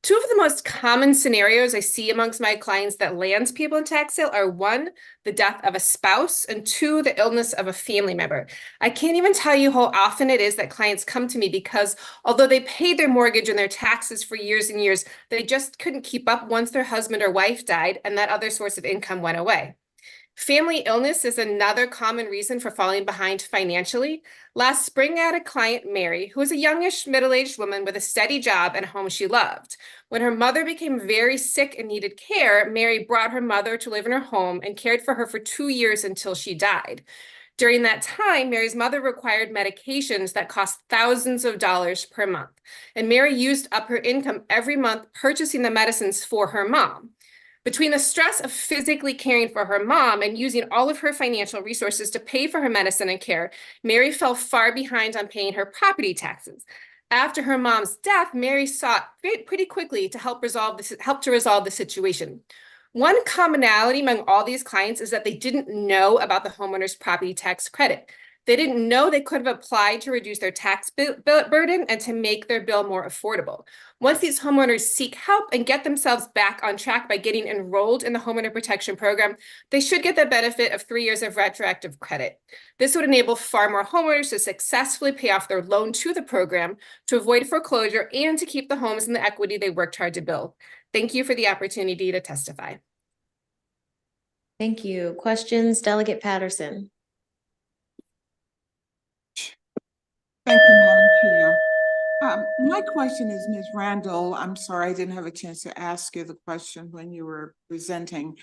Two of the most common scenarios I see amongst my clients that lands people in tax sale are one, the death of a spouse, and two, the illness of a family member. I can't even tell you how often it is that clients come to me because although they paid their mortgage and their taxes for years and years, they just couldn't keep up once their husband or wife died and that other source of income went away. Family illness is another common reason for falling behind financially. Last spring, I had a client, Mary, who was a youngish middle-aged woman with a steady job and a home she loved. When her mother became very sick and needed care, Mary brought her mother to live in her home and cared for her for 2 years until she died. During that time, Mary's mother required medications that cost thousands of dollars per month, and Mary used up her income every month purchasing the medicines for her mom. Between the stress of physically caring for her mom and using all of her financial resources to pay for her medicine and care, Mary fell far behind on paying her property taxes. After her mom's death, Mary sought pretty quickly to help resolve the situation. One commonality among all these clients is that they didn't know about the homeowner's property tax credit. They didn't know they could have applied to reduce their tax burden and to make their bill more affordable. Once these homeowners seek help and get themselves back on track by getting enrolled in the homeowner protection program, they should get the benefit of 3 years of retroactive credit. This would enable far more homeowners to successfully pay off their loan to the program, to avoid foreclosure, and to keep the homes and the equity they worked hard to build. Thank you for the opportunity to testify. Thank you. Questions, Delegate Patterson? Thank you, Madam Chair. My question is, Ms. Randall, I'm sorry, I didn't have a chance to ask you the question when you were presenting.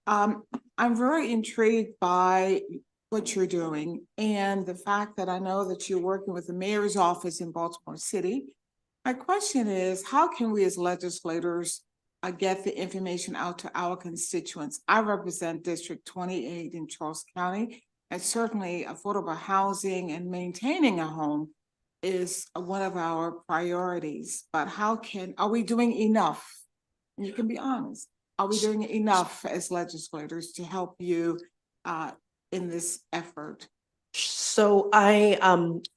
I'm very intrigued by what you're doing and the fact that I know that you're working with the mayor's office in Baltimore City. My question is, how can we as legislators get the information out to our constituents? I represent District 28 in Charles County. And certainly affordable housing and maintaining a home is one of our priorities. But are we doing enough? And you can be honest. Are we doing enough as legislators to help you in this effort? So I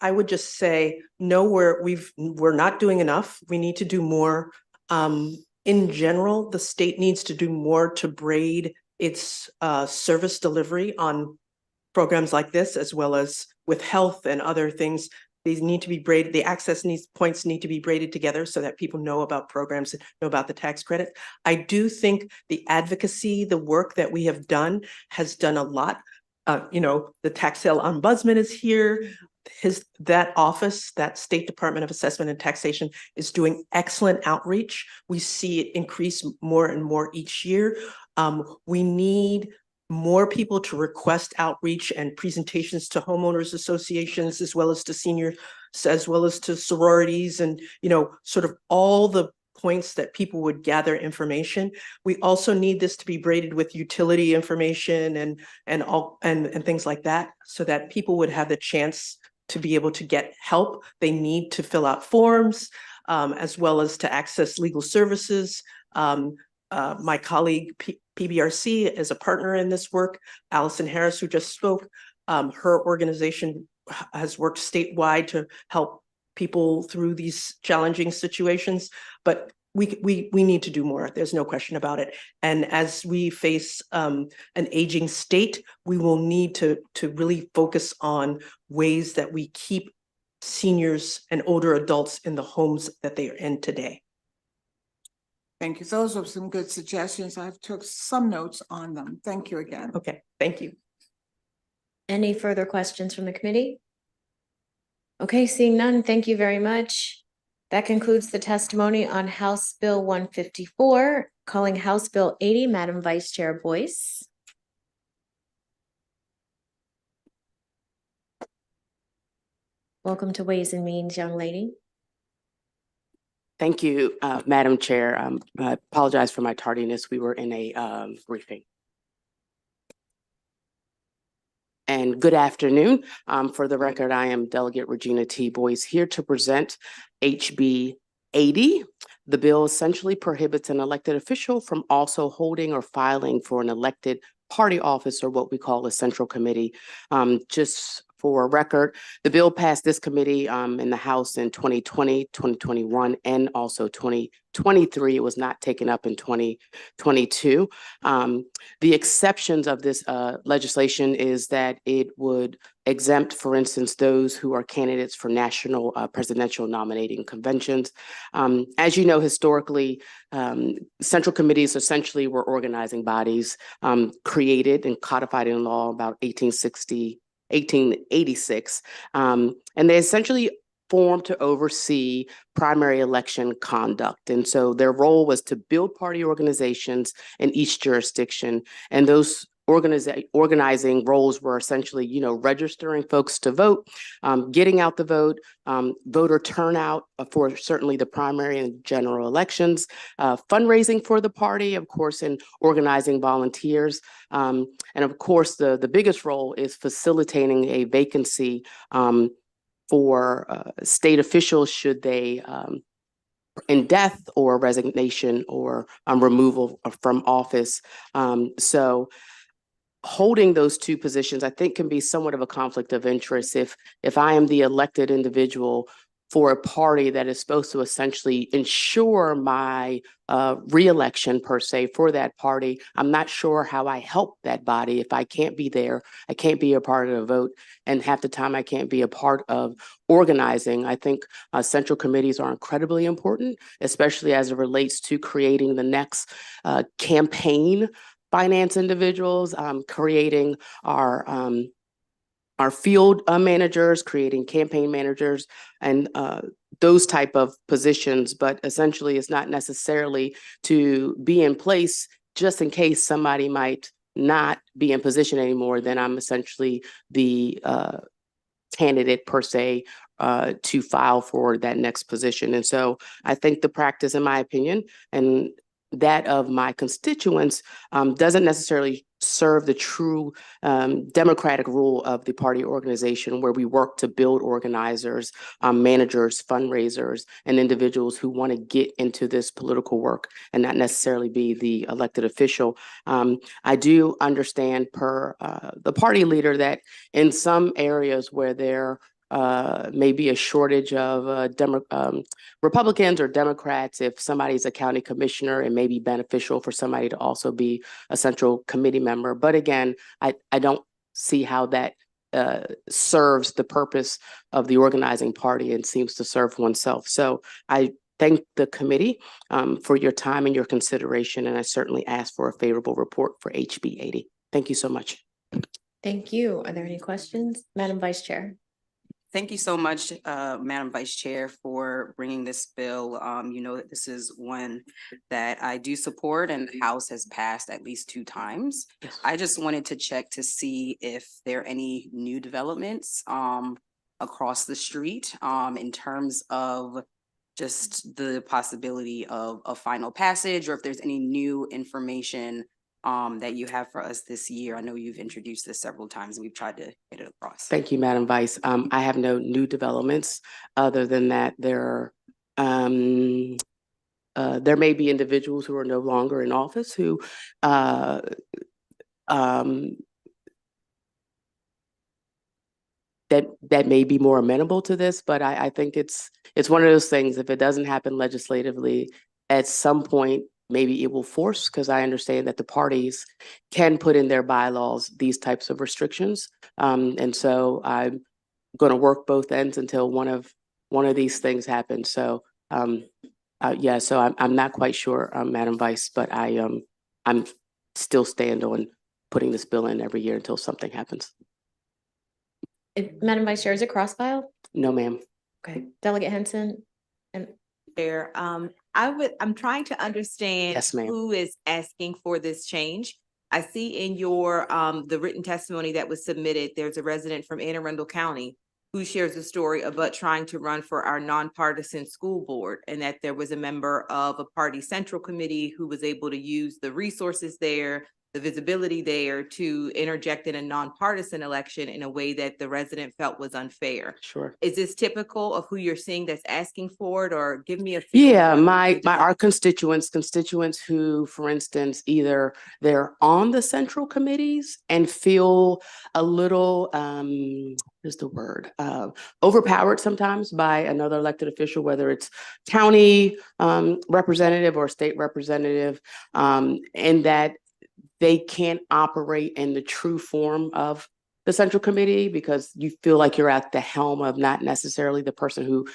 would just say, no, we're not doing enough. We need to do more. In general, the state needs to do more to braid its service delivery on programs like this, as well as with health and other things. These need to be braided, the access points need to be braided together so that people know about programs, and know about the tax credit. I do think the advocacy, the work that we have done has done a lot. The tax sale ombudsman is here. That office, that State Department of Assessment and Taxation, is doing excellent outreach. We see it increase more and more each year. We need more people to request outreach and presentations to homeowners associations, as well as to seniors, as well as to sororities, and sort of all the points that people would gather information. We also need this to be braided with utility information and things like that, so that people would have the chance to be able to get help. They need to fill out forms, as well as to access legal services. My colleague, PBRC, is a partner in this work. Allison Harris, who just spoke, her organization has worked statewide to help people through these challenging situations, but we need to do more. There's no question about it. And as we face an aging state, we will need to really focus on ways that we keep seniors and older adults in the homes that they are in today. Thank you. Those are some good suggestions. I've took some notes on them. Thank you again. Okay, thank you. Any further questions from the committee? Okay, seeing none, thank you very much. That concludes the testimony on House Bill 154. Calling House Bill 80, Madam Vice Chair Boyce. Welcome to Ways and Means, young lady. Thank you, Madam Chair. I apologize for my tardiness. We were in a briefing. And good afternoon. For the record, I am Delegate Regina T. Boyce here to present HB 80. The bill essentially prohibits an elected official from also holding or filing for an elected party office, or what we call a central committee. Just for record, the bill passed this committee in the House in 2020, 2021, and also 2023. It was not taken up in 2022. The exceptions of this legislation is that it would exempt, for instance, those who are candidates for national presidential nominating conventions. As you know, historically, central committees essentially were organizing bodies created and codified in law about 1886. And they essentially formed to oversee primary election conduct. And so their role was to build party organizations in each jurisdiction. And those organizing roles were essentially, you know, registering folks to vote, getting out the vote, voter turnout for certainly the primary and general elections, fundraising for the party, of course, and organizing volunteers. And of course, the biggest role is facilitating a vacancy for state officials should they in death or resignation or removal from office. So holding those two positions, I think, can be somewhat of a conflict of interest if I am the elected individual for a party that is supposed to essentially ensure my reelection per se for that party. I'm not sure how I help that body if I can't be there. I can't be a part of the vote, and half the time I can't be a part of organizing. I think central committees are incredibly important, especially as it relates to creating the next campaign finance individuals, creating our field managers, creating campaign managers, and those type of positions. But essentially, it's not necessarily to be in place just in case somebody might not be in position anymore. Then I'm essentially the candidate per se to file for that next position. And so I think the practice, in my opinion, and that of my constituents doesn't necessarily serve the true democratic rule of the party organization, where we work to build organizers, managers, fundraisers, and individuals who want to get into this political work and not necessarily be the elected official. I do understand per the party leader that in some areas where there may be a shortage of Republicans or Democrats, if somebody's a county commissioner, it may be beneficial for somebody to also be a central committee member. But again, I don't see how that serves the purpose of the organizing party and seems to serve oneself. So I thank the committee for your time and your consideration, and I certainly ask for a favorable report for HB 80. Thank you so much. Thank you. Are there any questions? Madam Vice Chair. Thank you so much, Madam Vice Chair, for bringing this bill. You know that this is one that I do support, and the House has passed at least 2 times. Yes. I just wanted to check to see if there are any new developments across the street in terms of just the possibility of a final passage, or if there's any new information that you have for us this year. I know you've introduced this several times and we've tried to get it across. Thank you, Madam Vice. I have no new developments other than that there may be individuals who are no longer in office who that may be more amenable to this, but I think it's one of those things. If it doesn't happen legislatively, at some point maybe it will force, because I understand that the parties can put in their bylaws these types of restrictions. And so I'm going to work both ends until one of these things happens. So yeah, so I'm not quite sure, Madam Vice, but I'm still stand on putting this bill in every year until something happens. Madam Vice Chair, is it cross-filed? No, ma'am. Okay. Delegate Henson. And Chair, I'm trying to understand Yes, ma'am. who is asking for this change. I see in your the written testimony that was submitted, there's a resident from Anne Arundel County who shares a story about trying to run for our nonpartisan school board, and that there was a member of a party central committee who was able to use the resources there the visibility there to interject in a nonpartisan election in a way that the resident felt was unfair. Sure. Is this typical of who you're seeing that's asking for it, or give me a feel Yeah, for our constituents who, for instance, either they're on the central committees and feel a little, what's the word? Overpowered sometimes by another elected official, whether it's county representative or state representative, and that they can't operate in the true form of the central committee because you feel like you're at the helm of not necessarily the person who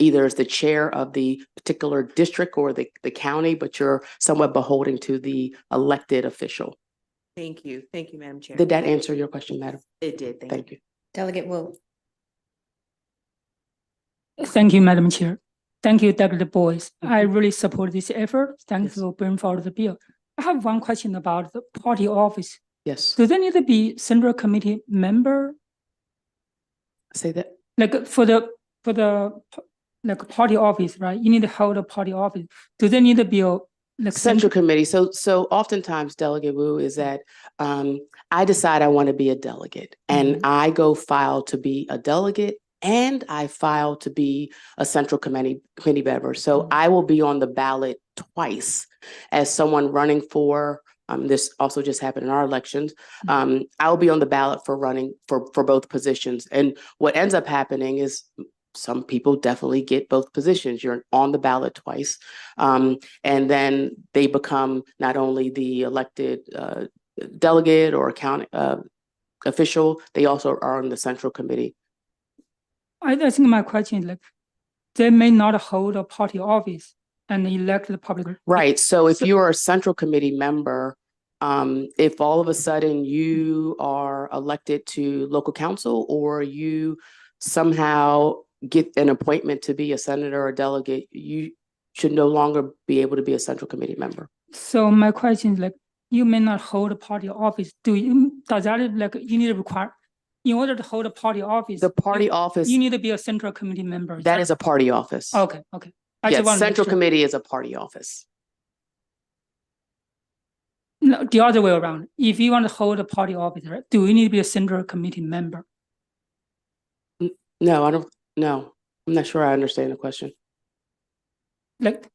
either is the chair of the particular district or the county, but you're somewhat beholden to the elected official. Thank you. Thank you, Madam Chair. Did that answer your question, Madam? It did. Thank you. Delegate Wu. Thank you, Madam Chair. Thank you, Delegate Boyce. I really support this effort. Thanks for bringing forward the bill. I have one question about the party office. Yes. Do they need to be central committee member? Say that. Like for the like party office, right? You need to hold a party office. Do they need to be a like Central committee. So oftentimes, Delegate Wu, is that I decide I want to be a delegate, and I go file to be a delegate, and I file to be a central committee member. So I will be on the ballot twice as someone running for. This also just happened in our elections. I'll be on the ballot for running for both positions, and what ends up happening is some people definitely get both positions. You're on the ballot twice. And then they become not only the elected delegate or county official, they also are on the central committee. I think my question is like, they may not hold a party office and elect the public. Right. So if you are a central committee member, if all of a sudden you are elected to local council or you somehow get an appointment to be a senator or a delegate, you should no longer be able to be a central committee member. So my question is like, you may not hold a party office. Does that like you need to require, in order to hold a party office? The party office. You need to be a central committee member. That is a party office. Okay. Yes, central committee is a party office. No, the other way around. If you want to hold a party office, right, do you need to be a central committee member? No, I don't. No, I'm not sure I understand the question. Like,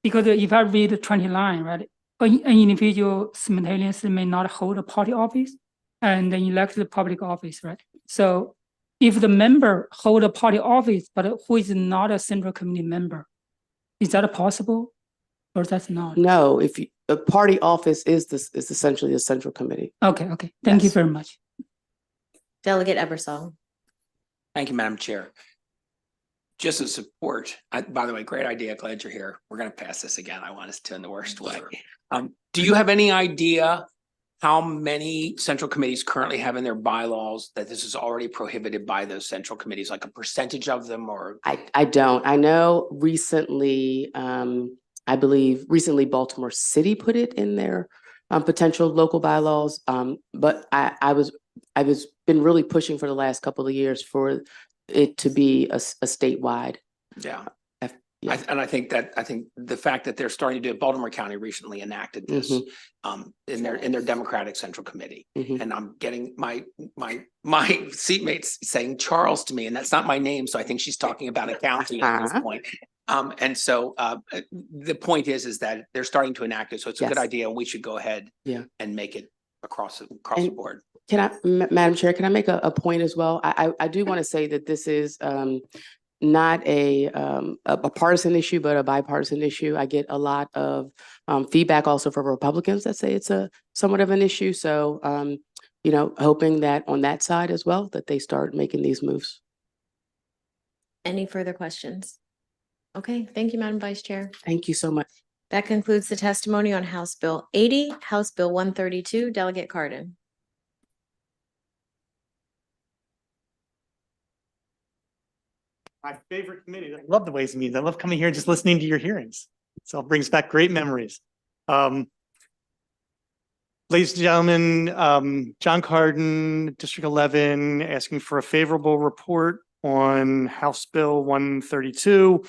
because if I read the 20 line, right, an individual simultaneously may not hold a party office and then elect the public office, right? So if the member hold a party office, but who is not a central committee member, is that possible or that's not? No, if a party office is essentially a central committee. Okay. Thank you very much. Delegate Ebersol. Thank you, Madam Chair. Just as support, by the way, great idea. Glad you're here. We're going to pass this again. I want us to in the worst way. Do you have any idea how many central committees currently have in their bylaws that this is already prohibited by those central committees, like a percentage of them or? I don't. I know recently, I believe recently Baltimore City put it in their potential local bylaws. But I was been really pushing for the last couple of years for it to be a statewide. Yeah. And I think the fact that they're starting to do it, Baltimore County recently enacted this in their Democratic Central Committee. And I'm getting my seatmates saying Charles to me, and that's not my name. So I think she's talking about a county at this point. And so the point is that they're starting to enact it. So it's a good idea, and we should go ahead and make it across the board. Can I, Madam Chair, can I make a point as well? I do want to say that this is not a partisan issue, but a bipartisan issue. I get a lot of feedback also from Republicans that say it's a somewhat of an issue. So, hoping that on that side as well, that they start making these moves. Any further questions? Okay, thank you, Madam Vice Chair. Thank you so much. That concludes the testimony on House Bill 80, House Bill 132. Delegate Cardin. My favorite committee. I love the Ways and Means. I love coming here and just listening to your hearings. So it brings back great memories. Ladies and gentlemen, John Cardin, District 11, asking for a favorable report on House Bill 132.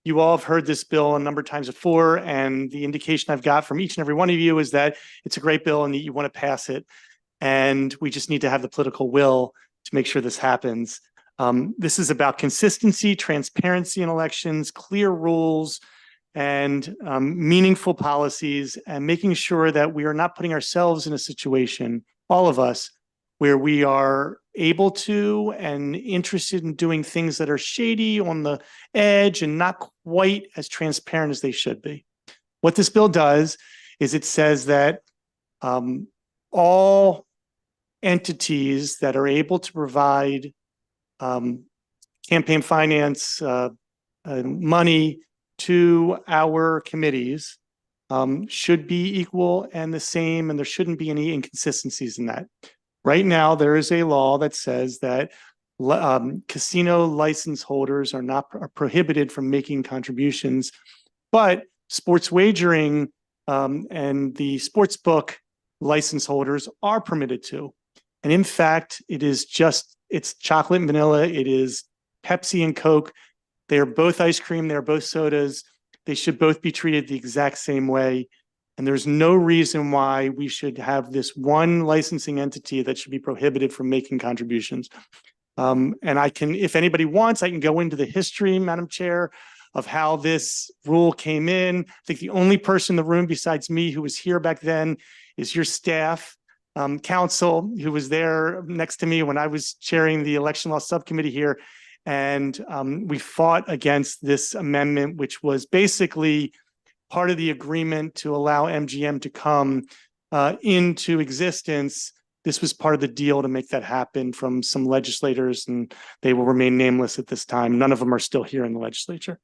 You all have heard this bill a number of times before, and the indication I've got from each and every one of you is that it's a great bill and that you want to pass it. And we just need to have the political will to make sure this happens. This is about consistency, transparency in elections, clear rules, and meaningful policies, and making sure that we are not putting ourselves in a situation, all of us, where we are able to and interested in doing things that are shady, on the edge, and not quite as transparent as they should be. What this bill does is it says that all entities that are able to provide campaign finance money to our committees should be equal and the same, and there shouldn't be any inconsistencies in that. Right now, there is a law that says that casino license holders are prohibited from making contributions, but sports wagering and the sports book license holders are permitted to. And in fact, it's chocolate and vanilla. It is Pepsi and Coke. They are both ice cream. They're both sodas. They should both be treated the exact same way. And there's no reason why we should have this one licensing entity that should be prohibited from making contributions. And if anybody wants, I can go into the history, Madam Chair, of how this rule came in. I think the only person in the room besides me who was here back then is your staff, counsel, who was there next to me when I was chairing the election law subcommittee here. And we fought against this amendment, which was basically part of the agreement to allow MGM to come into existence. This was part of the deal to make that happen from some legislators, and they will remain nameless at this time. None of them are still here in the legislature.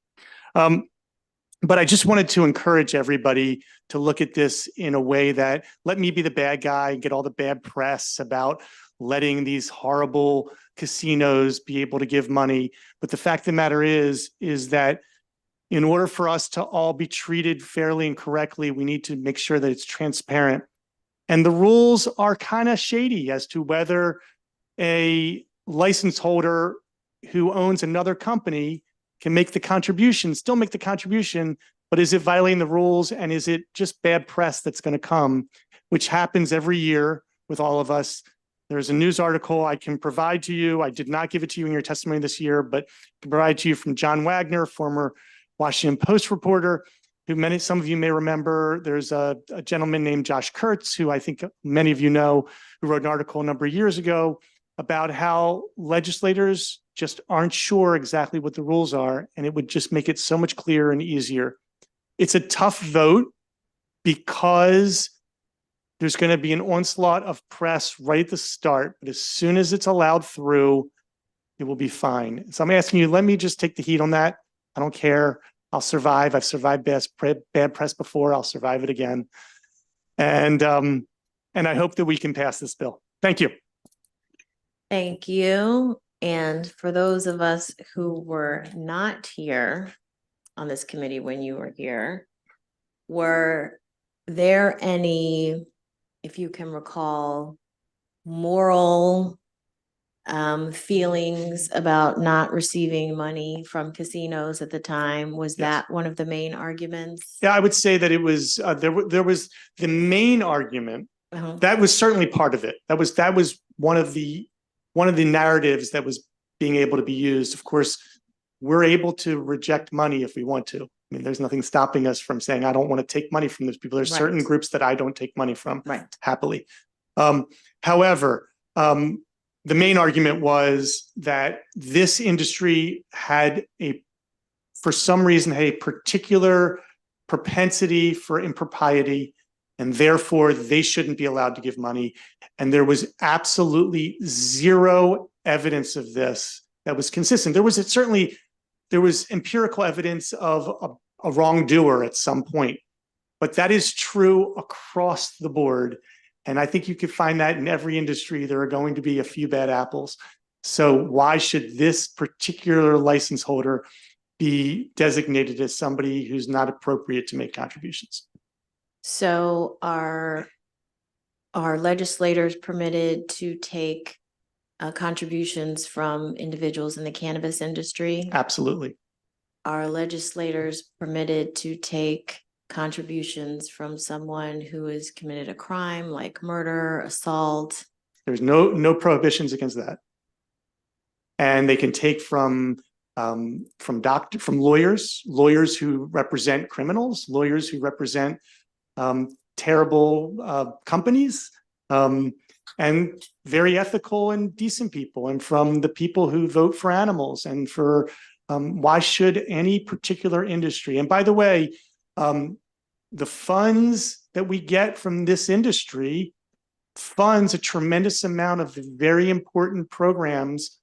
But I just wanted to encourage everybody to look at this in a way that, let me be the bad guy and get all the bad press about letting these horrible casinos be able to give money. But the fact of the matter is that in order for us to all be treated fairly and correctly, we need to make sure that it's transparent. And the rules are kind of shady as to whether a license holder who owns another company can make the contribution, still make the contribution, but is it violating the rules, and is it just bad press that's going to come, which happens every year with all of us. There's a news article I can provide to you. I did not give it to you in your testimony this year, but I can provide to you from John Wagner, former Washington Post reporter, who some of you may remember. There's a gentleman named Josh Kurtz, who I think many of you know, who wrote an article a number of years ago about how legislators just aren't sure exactly what the rules are, and it would just make it so much clearer and easier. It's a tough vote because there's going to be an onslaught of press right at the start, but as soon as it's allowed through, it will be fine. So I'm asking you, let me just take the heat on that. I don't care. I'll survive. I've survived bad press before. I'll survive it again. And I hope that we can pass this bill. Thank you. Thank you. And for those of us who were not here on this committee when you were here, were there any, if you can recall, moral feelings about not receiving money from casinos at the time? Was that one of the main arguments? Yeah, I would say that it was, there was the main argument. That was certainly part of it. That was one of the narratives that was being able to be used. Of course, we're able to reject money if we want to. I mean, there's nothing stopping us from saying, I don't want to take money from those people. There's certain groups that I don't take money from happily. However, the main argument was that this industry had for some reason, a particular propensity for impropriety, and therefore they shouldn't be allowed to give money. And there was absolutely zero evidence of this that was consistent. There was empirical evidence of a wrongdoer at some point, but that is true across the board. And I think you could find that in every industry. There are going to be a few bad apples. So why should this particular license holder be designated as somebody who's not appropriate to make contributions? So are legislators permitted to take contributions from individuals in the cannabis industry? Absolutely. are legislators permitted to take contributions from someone who has committed a crime like murder, assault? There's no prohibitions against that. And they can take from lawyers who represent criminals, lawyers who represent terrible companies, and very ethical and decent people, and from the people who vote for animals, and for why should any particular industry? And by the way, the funds that we get from this industry funds a tremendous amount of the very important programs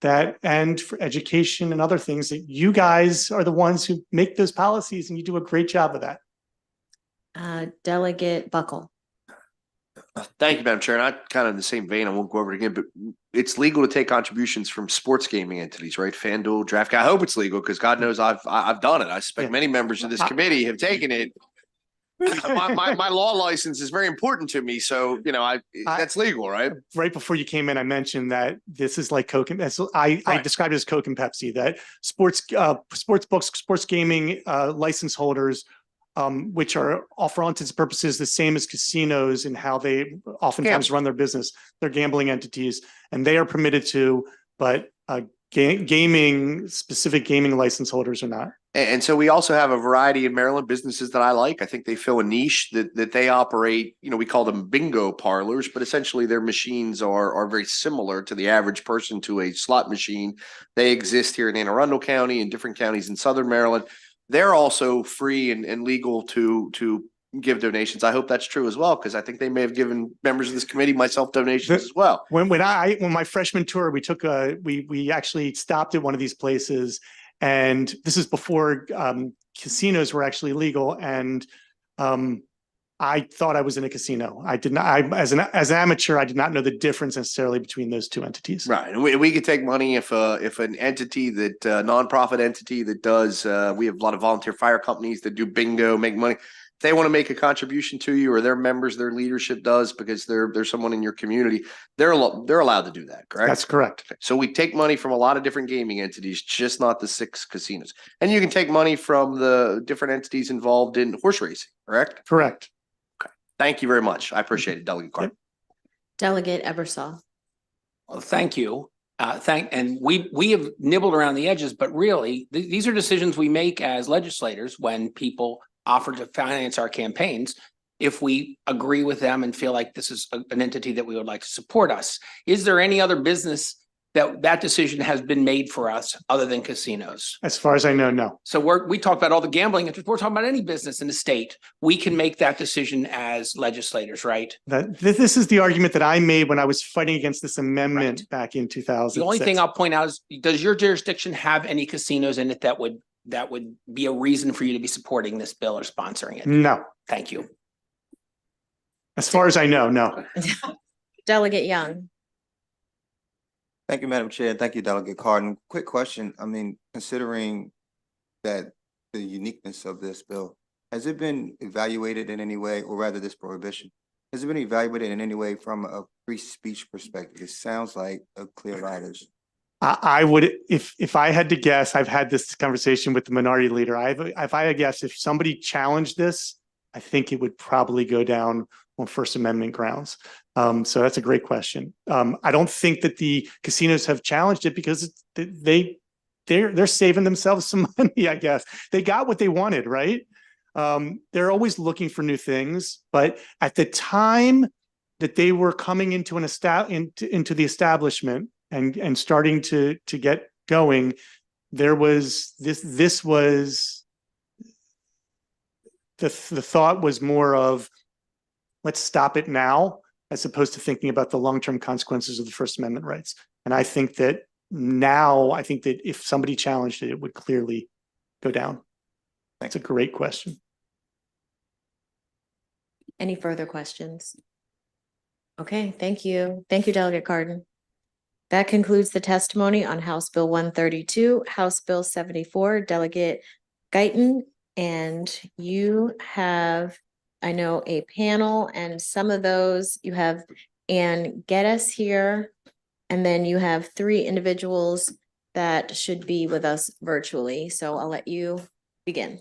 that, and for education and other things, that you guys are the ones who make those policies, and you do a great job of that. Delegate Buckle. Thank you, Madam Chair. And I'm kind of in the same vein. I won't go over it again, but it's legal to take contributions from sports gaming entities, right? FanDuel, DraftKings. I hope it's legal, because God knows I've done it. I suspect many members of this committee have taken it. My law license is very important to me, so that's legal, right? Right before you came in, I mentioned that this is like Coke and I described it as Coke and Pepsi. That sports books, sports gaming license holders, which are, for all intents and purposes, the same as casinos in how they oftentimes run their business. They're gambling entities, and they are permitted to, but specific gaming license holders are not. And so we also have a variety in Maryland businesses that I like. I think they fill a niche that they operate. We call them bingo parlors, but essentially their machines are very similar to the average person to a slot machine. They exist here in Anne Arundel County and different counties in Southern Maryland. They're also free and legal to give donations. I hope that's true as well, because I think they may have given members of this committee, myself, donations as well. When my freshman tour, we actually stopped at one of these places. And this is before casinos were actually legal, and I thought I was in a casino. I did not. As an amateur, I did not know the difference necessarily between those two entities. Right, and we could take money if an entity that nonprofit entity that does. We have a lot of volunteer fire companies that do bingo, make money. If they want to make a contribution to you, or their members, their leadership does, because they're someone in your community, they're allowed to do that, correct? That's correct. Okay. So we take money from a lot of different gaming entities, just not the 6 casinos. And you can take money from the different entities involved in horse racing, correct? Correct. Okay. Thank you very much. I appreciate it, Delegate Carter. Delegate Ebersol. Well, thank you. And we have nibbled around the edges, but really, these are decisions we make as legislators when people offer to finance our campaigns. If we agree with them and feel like this is an entity that we would like to support us, is there any other business that decision has been made for us other than casinos? As far as I know, no. So we talk about all the gambling interests. We're talking about any business in the state. We can make that decision as legislators, right? This is the argument that I made when I was fighting against this amendment back in 2006. The only thing I'll point out is, does your jurisdiction have any casinos in it that would be a reason for you to be supporting this bill or sponsoring it? No. Thank you. As far as I know, no. Delegate Young. Thank you, Madam Chair. Thank you, Delegate Cardin. Quick question. I mean, considering that the uniqueness of this bill, has it been evaluated in any way, or rather this prohibition, has it been evaluated in any way from a free speech perspective? It sounds like a clear writers. I would, if I had to guess, I've had this conversation with the minority leader. If I had guessed, if somebody challenged this, I think it would probably go down on First Amendment grounds. So that's a great question. I don't think that the casinos have challenged it, because they're saving themselves some money, I guess. They got what they wanted, right? They're always looking for new things, but at the time that they were coming into into the establishment and starting to get going, there was this was the thought was more of, let's stop it now, as opposed to thinking about the long-term consequences of the First Amendment rights. And I think that if somebody challenged it, it would clearly go down. That's a great question. Any further questions? Okay, thank you. Thank you, Delegate Cardin. That concludes the testimony on House Bill 132, House Bill 74, Delegate Guyton, and you have, I know, a panel, and some of those you have Ann Geddes here, and then you have 3 individuals that should be with us virtually. So I'll let you begin.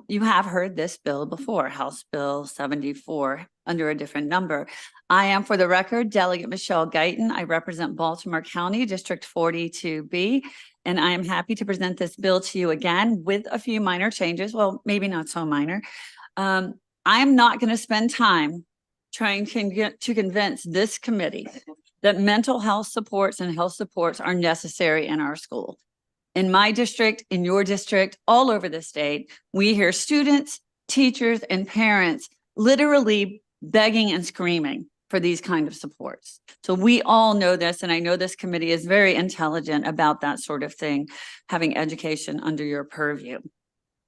You have heard this bill before, House Bill 74, under a different number. I am, for the record, Delegate Michelle Guyton. I represent Baltimore County, District 42B, and I am happy to present this bill to you again with a few minor changes. Well, maybe not so minor. I am not going to spend time trying to convince this committee that mental health supports and health supports are necessary in our school. In my district, in your district, all over the state, we hear students, teachers, and parents literally begging and screaming for these kind of supports. So we all know this, and I know this committee is very intelligent about that sort of thing, having education under your purview.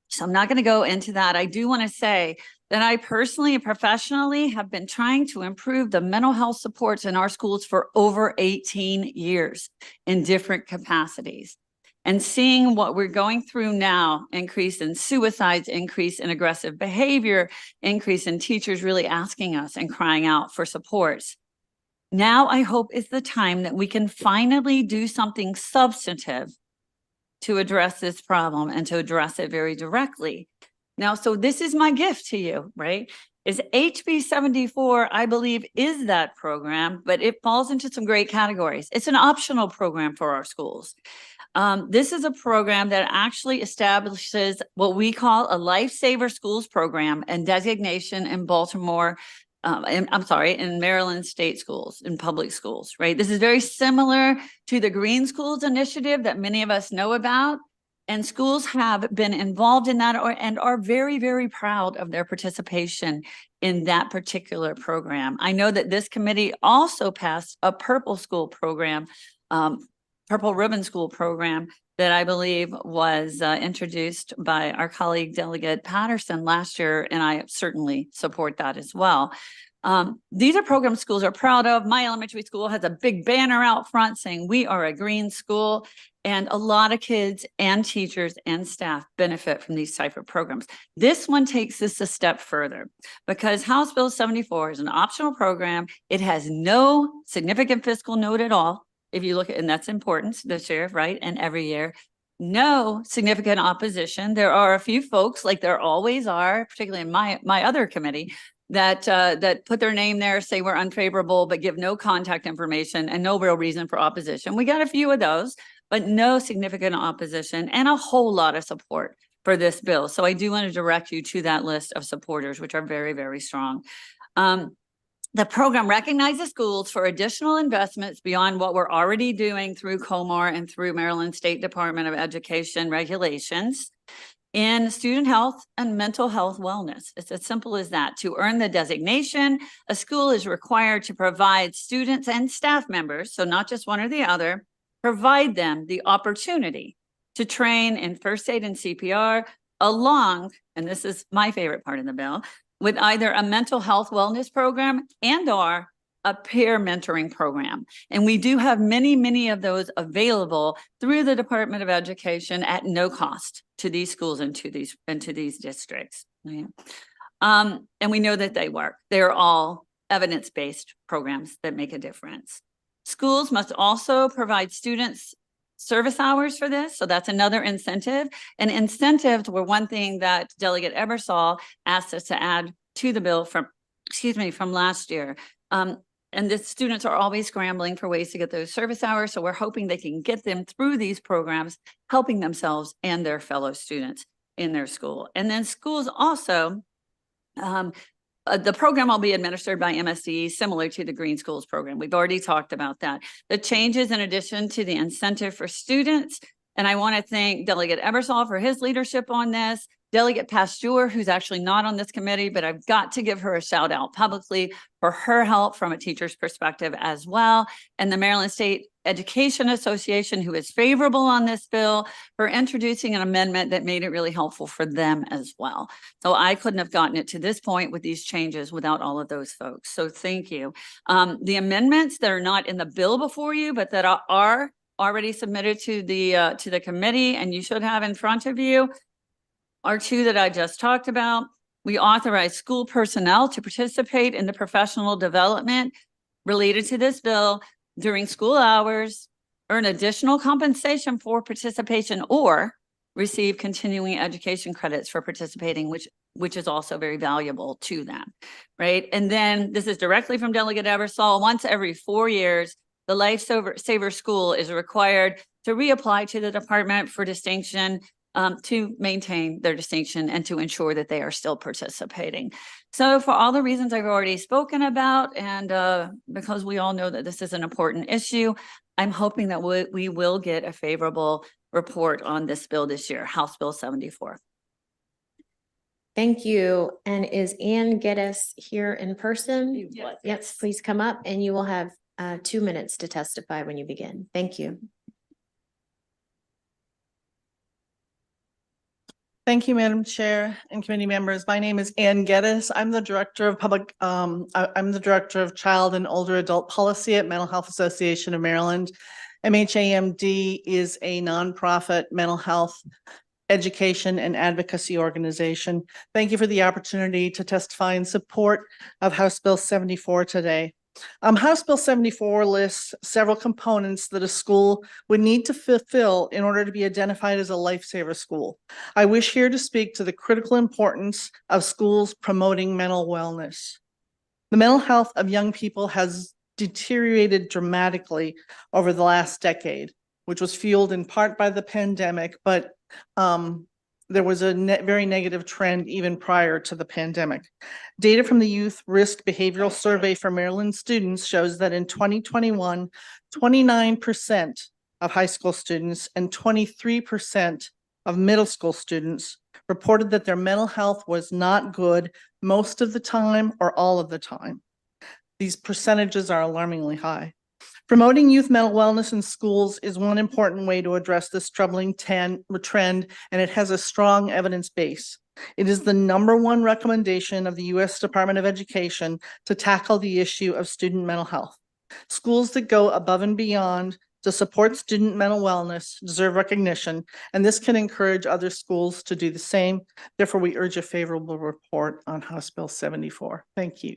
So I'm not going to go into that. I do want to say that I personally and professionally have been trying to improve the mental health supports in our schools for over 18 years in different capacities. And seeing what we're going through now, increase in suicides, increase in aggressive behavior, increase in teachers really asking us and crying out for supports. Now I hope is the time that we can finally do something substantive to address this problem and to address it very directly. Now, so this is my gift to you, right? Is HB 74, I believe, is that program, but it falls into some great categories. It's an optional program for our schools. This is a program that actually establishes what we call a Lifesaver Schools program and designation in Baltimore, in Maryland state schools, in public schools, right? This is very similar to the Green Schools initiative that many of us know about. And schools have been involved in that and are very, very proud of their participation in that particular program. I know that this committee also passed a Purple School program, Purple Ribbon School program that I believe was introduced by our colleague Delegate Patterson last year, and I certainly support that as well. These are programs schools are proud of. My elementary school has a big banner out front saying we are a green school, and a lot of kids and teachers and staff benefit from these type of programs. This one takes this a step further because House Bill 74 is an optional program. It has no significant fiscal note at all. If you look at, and that's important this year, right? And every year, no significant opposition. There are a few folks, like there always are, particularly in my other committee, that put their name there, say we're unfavorable, but give no contact information and no real reason for opposition. We got a few of those, but no significant opposition and a whole lot of support for this bill. So I do want to direct you to that list of supporters, which are very, very strong. The program recognizes schools for additional investments beyond what we're already doing through COMAR and through Maryland State Department of Education regulations in student health and mental health wellness. It's as simple as that. To earn the designation, a school is required to provide students and staff members, so not just one or the other, provide them the opportunity to train in first aid and CPR along, and this is my favorite part of the bill, with either a mental health wellness program and or a peer mentoring program. And we do have many, many of those available through the Department of Education at no cost to these schools and to these districts. Right? And we know that they work. They're all evidence-based programs that make a difference. Schools must also provide students service hours for this. So that's another incentive. And incentives were one thing that Delegate Ebersol asked us to add to the bill from last year. And the students are always scrambling for ways to get those service hours. So we're hoping they can get them through these programs, helping themselves and their fellow students in their school. And then schools also, the program will be administered by MSD, similar to the Green Schools program. We've already talked about that. The changes in addition to the incentive for students, and I want to thank Delegate Ebersol for his leadership on this, Delegate Pasteur, who's actually not on this committee, but I've got to give her a shout out publicly for her help from a teacher's perspective as well. And the Maryland State Education Association, who is favorable on this bill, for introducing an amendment that made it really helpful for them as well. So I couldn't have gotten it to this point with these changes without all of those folks. So thank you. The amendments that are not in the bill before you, but that are already submitted to the committee and you should have in front of you are two that I just talked about. We authorize school personnel to participate in the professional development related to this bill during school hours, earn additional compensation for participation, or receive continuing education credits for participating, which is also very valuable to them, right? And then this is directly from Delegate Ebersol. Once every 4 years, the Lifesaver School is required to reapply to the department for distinction, to maintain their distinction and to ensure that they are still participating. So for all the reasons I've already spoken about, and because we all know that this is an important issue, I'm hoping that we will get a favorable report on this bill this year, House Bill 74. Thank you. And is Ann Geddes here in person? Yes, please come up and you will have 2 minutes to testify when you begin. Thank you. Thank you, Madam Chair and committee members. My name is Ann Geddes. I'm the Director of I'm the Director of Child and Older Adult Policy at Mental Health Association of Maryland. MHAMD is a nonprofit mental health education and advocacy organization. Thank you for the opportunity to testify in support of House Bill 74 today. House Bill 74 lists several components that a school would need to fulfill in order to be identified as a lifesaver school. I wish here to speak to the critical importance of schools promoting mental wellness. The mental health of young people has deteriorated dramatically over the last decade, which was fueled in part by the pandemic, but there was a very negative trend even prior to the pandemic. Data from the Youth Risk Behavioral Survey for Maryland students shows that in 2021, 29% of high school students and 23% of middle school students reported that their mental health was not good most of the time or all of the time. These percentages are alarmingly high. Promoting youth mental wellness in schools is one important way to address this troubling trend, and it has a strong evidence base. It is the #1 recommendation of the U.S. Department of Education to tackle the issue of student mental health. Schools that go above and beyond to support student mental wellness deserve recognition, and this can encourage other schools to do the same. Therefore, we urge a favorable report on House Bill 74. Thank you.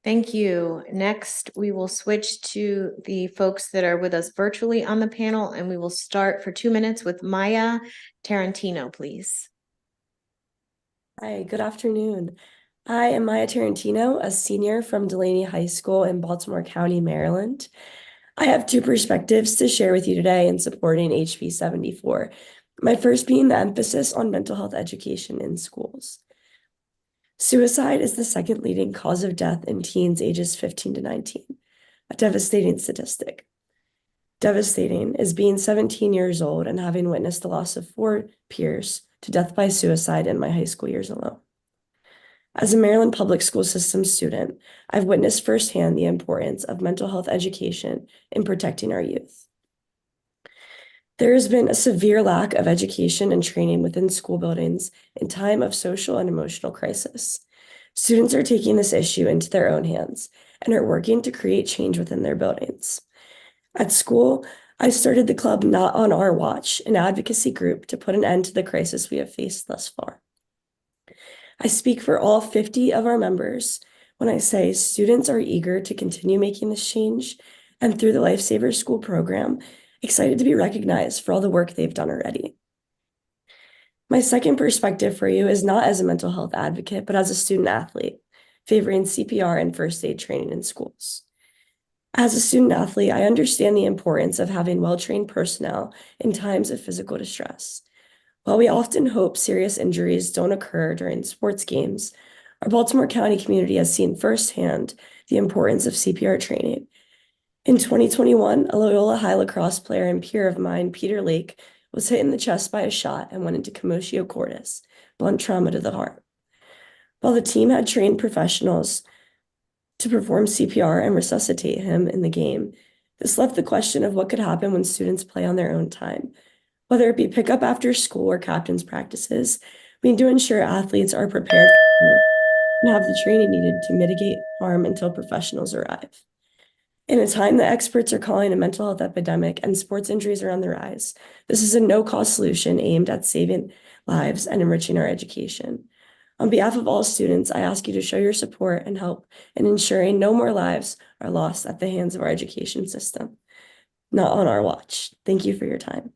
Thank you. Next, we will switch to the folks that are with us virtually on the panel, and we will start for 2 minutes with Maya Tarantino, please. Hi, good afternoon. I am Maya Tarantino, a senior from Delaney High School in Baltimore County, Maryland. I have 2 perspectives to share with you today in supporting HB 74. My first being the emphasis on mental health education in schools. Suicide is the second leading cause of death in teens ages 15 to 19, a devastating statistic. Devastating is being 17 years old and having witnessed the loss of 4 peers to death by suicide in my high school years alone. As a Maryland public school system student, I've witnessed firsthand the importance of mental health education in protecting our youth. There has been a severe lack of education and training within school buildings in time of social and emotional crisis. Students are taking this issue into their own hands and are working to create change within their buildings. At school, I started the club Not on Our Watch, an advocacy group to put an end to the crisis we have faced thus far. I speak for all 50 of our members when I say students are eager to continue making this change, and through the Lifesaver School program, excited to be recognized for all the work they've done already. My second perspective for you is not as a mental health advocate, but as a student athlete, favoring CPR and first aid training in schools. As a student athlete, I understand the importance of having well-trained personnel in times of physical distress. While we often hope serious injuries don't occur during sports games, our Baltimore County community has seen firsthand the importance of CPR training. In 2021, a Loyola High lacrosse player and peer of mine, Peter Lake, was hit in the chest by a shot and went into commotio cordis, blunt trauma to the heart. While the team had trained professionals to perform CPR and resuscitate him in the game, this left the question of what could happen when students play on their own time. Whether it be pickup after school or captain's practices, we need to ensure athletes are prepared and have the training needed to mitigate harm until professionals arrive. In a time that experts are calling a mental health epidemic and sports injuries are on the rise, this is a no-cost solution aimed at saving lives and enriching our education. On behalf of all students, I ask you to show your support and help in ensuring no more lives are lost at the hands of our education system. Not on our watch. Thank you for your time.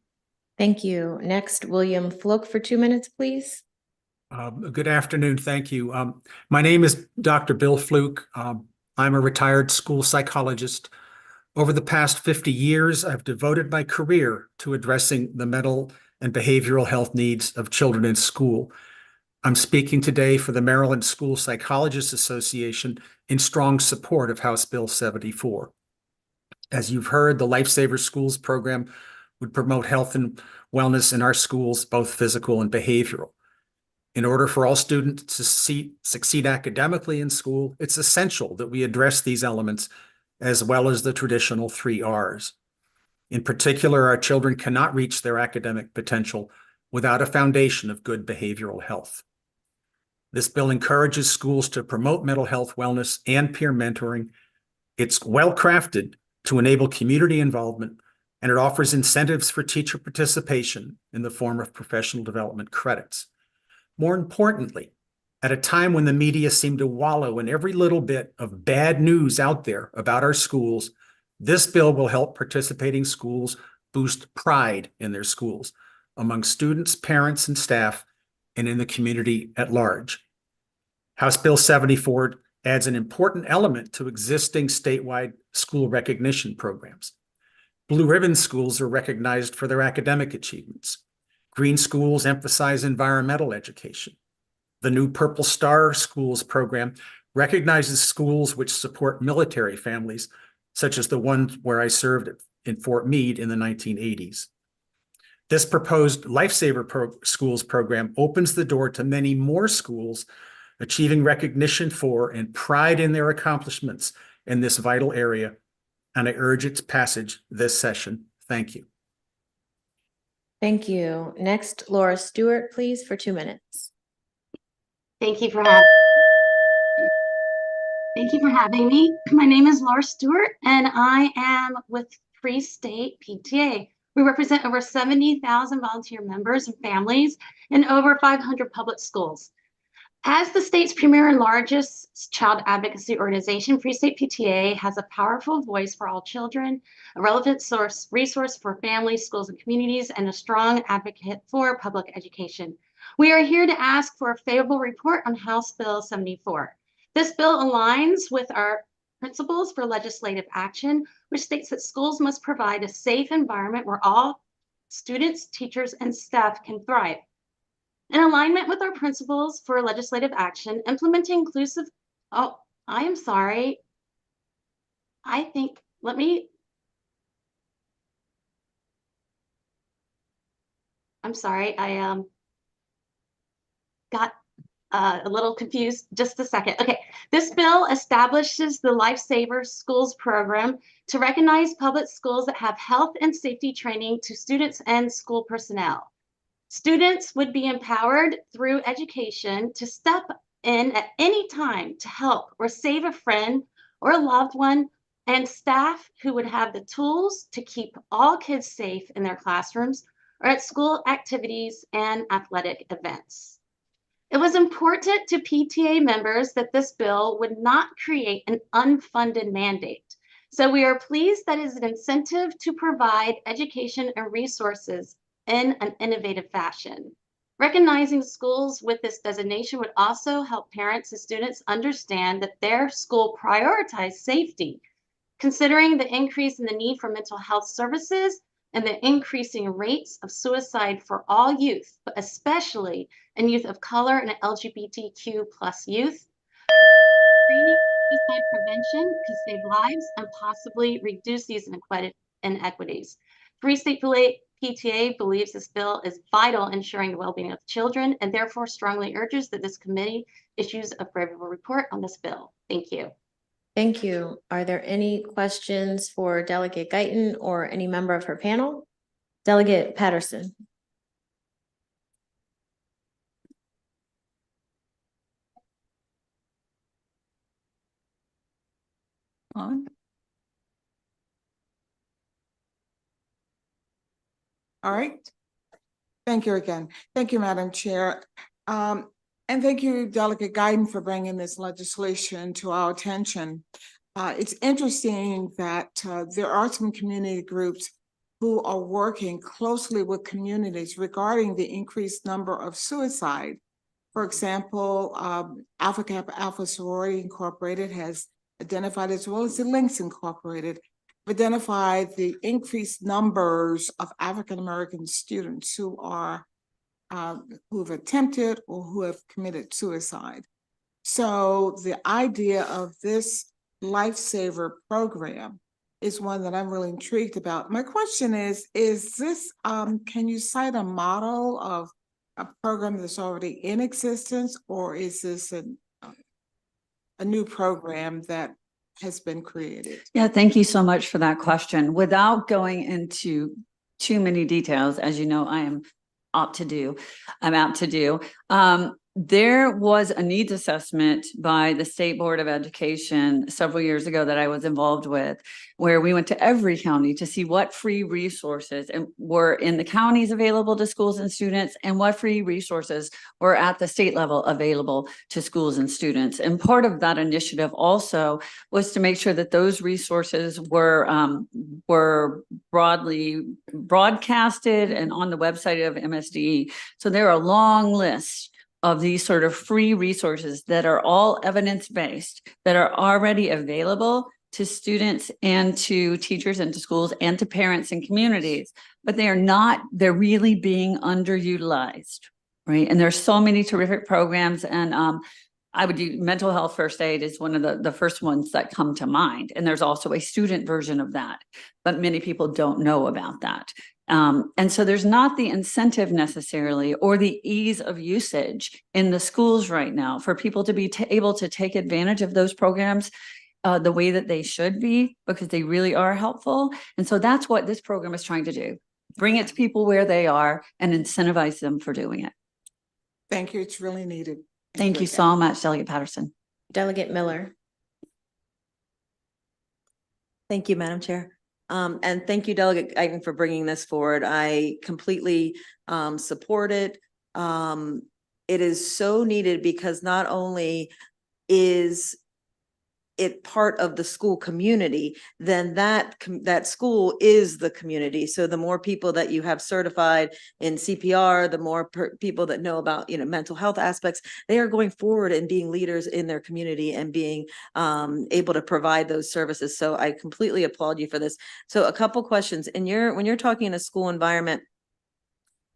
Thank you. Next, William Flook for 2 minutes, please. Good afternoon. Thank you. My name is Dr. Bill Fluke. I'm a retired school psychologist. Over the past 50 years, I've devoted my career to addressing the mental and behavioral health needs of children in school. I'm speaking today for the Maryland School Psychologists Association in strong support of House Bill 74. As you've heard, the Lifesaver Schools program would promote health and wellness in our schools, both physical and behavioral. In order for all students to succeed academically in school, it's essential that we address these elements as well as the traditional 3 Rs. In particular, our children cannot reach their academic potential without a foundation of good behavioral health. This bill encourages schools to promote mental health wellness and peer mentoring. It's well crafted to enable community involvement, and it offers incentives for teacher participation in the form of professional development credits. More importantly, at a time when the media seem to wallow in every little bit of bad news out there about our schools, this bill will help participating schools boost pride in their schools among students, parents, and staff, and in the community at large. House Bill 74 adds an important element to existing statewide school recognition programs. Blue ribbon schools are recognized for their academic achievements. Green schools emphasize environmental education. The new Purple Star Schools program recognizes schools which support military families, such as the one where I served in Fort Meade in the 1980s. This proposed Lifesaver Schools program opens the door to many more schools achieving recognition for and pride in their accomplishments in this vital area, and I urge its passage this session. Thank you. Thank you. Next, Laura Stewart, please, for 2 minutes. Thank you for having me. My name is Laura Stewart, and I am with Free State PTA. We represent over 70,000 volunteer members and families in over 500 public schools. As the state's premier and largest child advocacy organization, Free State PTA has a powerful voice for all children, a relevant resource for families, schools, and communities, and a strong advocate for public education. We are here to ask for a favorable report on House Bill 74. This bill aligns with our principles for legislative action, which states that schools must provide a safe environment where all students, teachers, and staff can thrive. In alignment with our principles for legislative action, implementing inclusive, I'm sorry. I got a little confused. Just a second. Okay, this bill establishes the Lifesaver Schools program to recognize public schools that have health and safety training to students and school personnel. Students would be empowered through education to step in at any time to help or save a friend or a loved one, and staff who would have the tools to keep all kids safe in their classrooms or at school activities and athletic events. It was important to PTA members that this bill would not create an unfunded mandate. So we are pleased that it is an incentive to provide education and resources in an innovative fashion. Recognizing schools with this designation would also help parents and students understand that their school prioritizes safety, considering the increase in the need for mental health services and the increasing rates of suicide for all youth, but especially in youth of color and LGBTQ+ youth. Training suicide prevention could save lives and possibly reduce these inequities. Free State PTA believes this bill is vital in ensuring the well-being of children and therefore strongly urges that this committee issues a favorable report on this bill. Thank you. Thank you. Are there any questions for Delegate Guyton or any member of her panel? Delegate Patterson. On. All right. Thank you again. Thank you, Madam Chair. And thank you, Delegate Guyton, for bringing this legislation to our attention. It's interesting that there are some community groups who are working closely with communities regarding the increased number of suicide. For example, Alpha Kappa Alpha Sorority Incorporated has identified, as well as the Links Incorporated, identified the increased numbers of African-American students who have attempted or who have committed suicide. So the idea of this Lifesaver program is one that I'm really intrigued about. My question is this, can you cite a model of a program that's already in existence, or is this a new program that has been created? Yeah, thank you so much for that question. Without going into too many details, as you know, I'm out to do. There was a needs assessment by the State Board of Education several years ago that I was involved with, where we went to every county to see what free resources were in the counties available to schools and students, and what free resources were at the state level available to schools and students. And part of that initiative also was to make sure that those resources were broadly broadcasted and on the website of MSDE. So there are a long list of these sort of free resources that are all evidence-based, that are already available to students and to teachers and to schools and to parents and communities, but they're really being underutilized, right? And there's so many terrific programs, and I would do mental health first aid is one of the first ones that come to mind. And there's also a student version of that, but many people don't know about that. And so there's not the incentive necessarily or the ease of usage in the schools right now for people to be able to take advantage of those programs the way that they should be, because they really are helpful. And so that's what this program is trying to do. Bring it to people where they are and incentivize them for doing it. Thank you. It's really needed. Thank you so much, Delegate Patterson. Delegate Miller. Thank you, Madam Chair. And thank you, Delegate Guyton, for bringing this forward. I completely support it. It is so needed because not only is it part of the school community, then that school is the community. So the more people that you have certified in CPR, the more people that know about, mental health aspects, they are going forward and being leaders in their community and being able to provide those services. So I completely applaud you for this. So a couple questions. When you're talking in a school environment,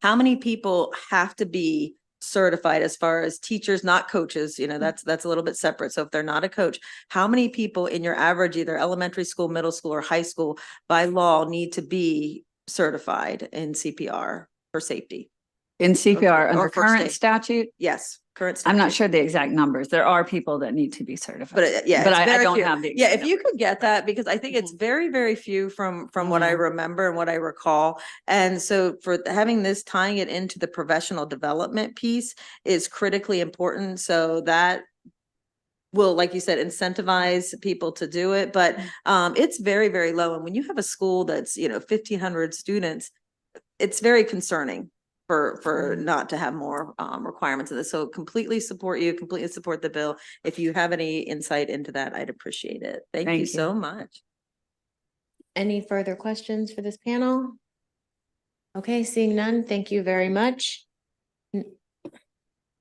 how many people have to be certified as far as teachers, not coaches? That's a little bit separate. So if they're not a coach, how many people in your average, either elementary school, middle school, or high school by law need to be certified in CPR for safety? In CPR, under first current aid. statute? Yes, current I'm not statute. sure the exact numbers. There are people that need to be certified. But yeah, but it's I very don't few. have the Yeah, exact if you could get that, because I think it's very, very few from what I remember and what I recall. And so for having this, tying it into the professional development piece is critically important. So that will, like you said, incentivize people to do it. But it's very, very low. And when you have a school that's 1,500 students, it's very concerning for not to have more requirements of this. So completely support you, completely support the bill. If you have any insight into that, I'd appreciate it. Thank you so much. Any further questions for this panel? Okay, seeing none, thank you very much.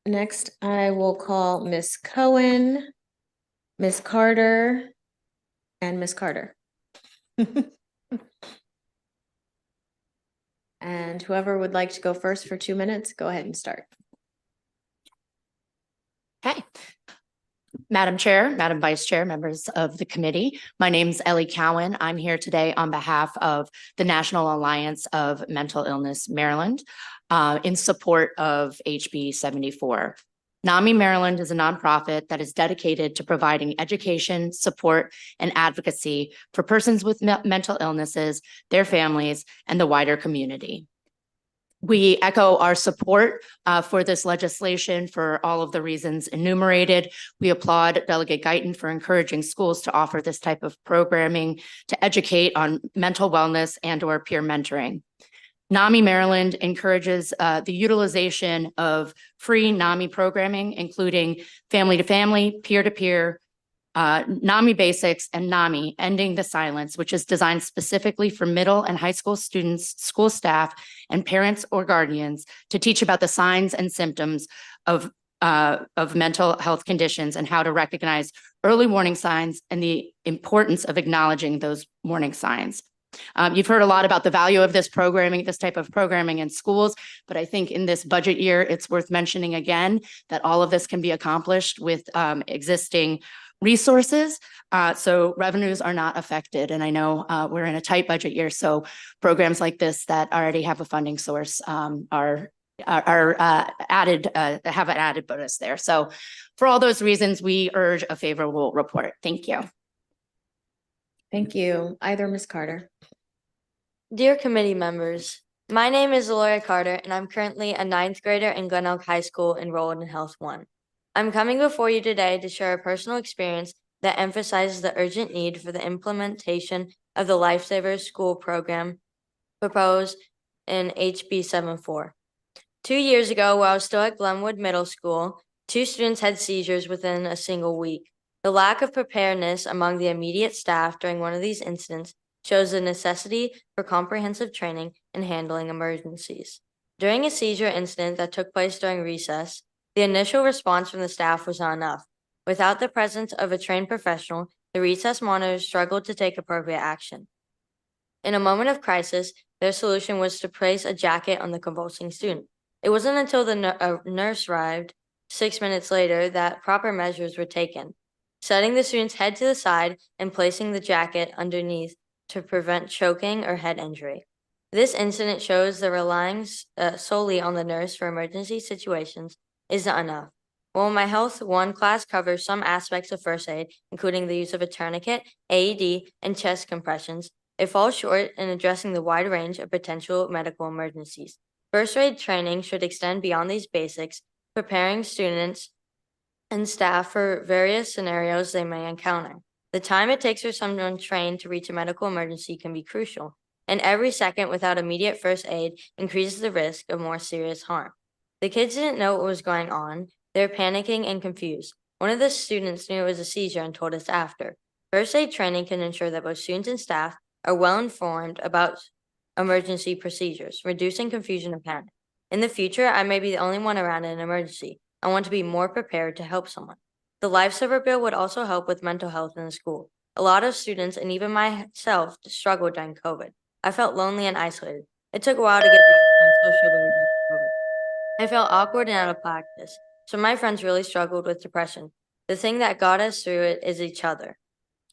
Next, I will call Ms. Cohen, Ms. Carter, and Ms. Carter. And whoever would like to go first for 2 minutes, go ahead and start. Okay. Madam Chair, Madam Vice Chair, members of the committee, my name's Ellie Cowan. I'm here today on behalf of the National Alliance of Mental Illness Maryland in support of HB 74. NAMI Maryland is a nonprofit that is dedicated to providing education, support, and advocacy for persons with mental illnesses, their families, and the wider community. We echo our support for this legislation for all of the reasons enumerated. We applaud Delegate Guyton for encouraging schools to offer this type of programming to educate on mental wellness and/or peer mentoring. NAMI Maryland encourages the utilization of free NAMI programming, including family-to-family, peer-to-peer, NAMI Basics, and NAMI Ending the Silence, which is designed specifically for middle and high school students, school staff, and parents or guardians to teach about the signs and symptoms of mental health conditions and how to recognize early warning signs and the importance of acknowledging those warning signs. You've heard a lot about the value of this programming, this type of programming in schools, but I think in this budget year, it's worth mentioning again that all of this can be accomplished with existing resources. So revenues are not affected. And I know we're in a tight budget year, so programs like this that already have a funding source have an added bonus there. So for all those reasons, we urge a favorable report. Thank you. Thank you. Either Ms. Carter. Dear committee members, my name is Laura Carter, and I'm currently a 9th grader in Glen Elk High School enrolled in Health 1. I'm coming before you today to share a personal experience that emphasizes the urgent need for the implementation of the Lifesavers School program proposed in HB 74. 2 years ago, while I was still at Glenwood Middle School, 2 students had seizures within a single week. The lack of preparedness among the immediate staff during one of these incidents shows the necessity for comprehensive training in handling emergencies. During a seizure incident that took place during recess, the initial response from the staff was not enough. Without the presence of a trained professional, the recess monitors struggled to take appropriate action. In a moment of crisis, their solution was to place a jacket on the convulsing student. It wasn't until the nurse arrived 6 minutes later that proper measures were taken, setting the student's head to the side and placing the jacket underneath to prevent choking or head injury. This incident shows that relying solely on the nurse for emergency situations is not enough. While my Health 1 class covers some aspects of first aid, including the use of a tourniquet, AED, and chest compressions, it falls short in addressing the wide range of potential medical emergencies. First aid training should extend beyond these basics, preparing students and staff for various scenarios they may encounter. The time it takes for someone trained to reach a medical emergency can be crucial, and every second without immediate first aid increases the risk of more serious harm. The kids didn't know what was going on. They were panicking and confused. One of the students knew it was a seizure and told us after. First aid training can ensure that both students and staff are well informed about emergency procedures, reducing confusion and panic. In the future, I may be the only one around in an emergency. I want to be more prepared to help someone. The Lifesaver Bill would also help with mental health in the school. A lot of students, and even myself, struggled during COVID. I felt lonely and isolated. It took a while to get back to my sociability during COVID. I felt awkward and out of practice. So my friends really struggled with depression. The thing that got us through it is each other.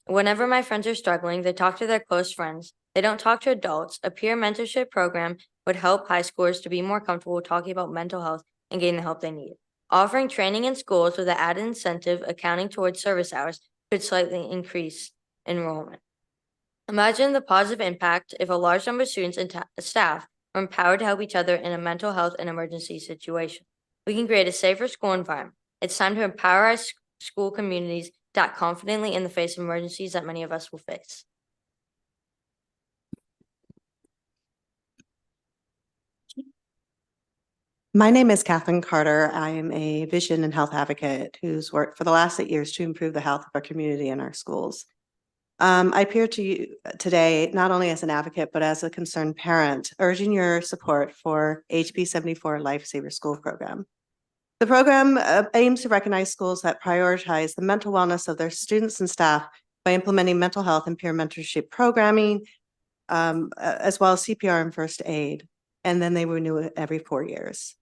Whenever my friends are struggling, they talk to their close friends. They don't talk to adults. A peer mentorship program would help high schoolers to be more comfortable talking about mental health and getting the help they need. Offering training in schools with an added incentive accounting towards service hours could slightly increase enrollment. Imagine the positive impact if a large number of students and staff are empowered to help each other in a mental health and emergency situation. We can create a safer school environment. It's time to empower our school communities to act confidently in the face of emergencies that many of us will face. My name is Kathleen Carter. I am a vision and health advocate who's worked for the last 8 years to improve the health of our community and our schools. I appear to you today not only as an advocate, but as a concerned parent, urging your support for HB 74 Lifesaver School Program. The program aims to recognize schools that prioritize the mental wellness of their students and staff by implementing mental health and peer mentorship programming, as well as CPR and first aid, and then they renew it every 4 years.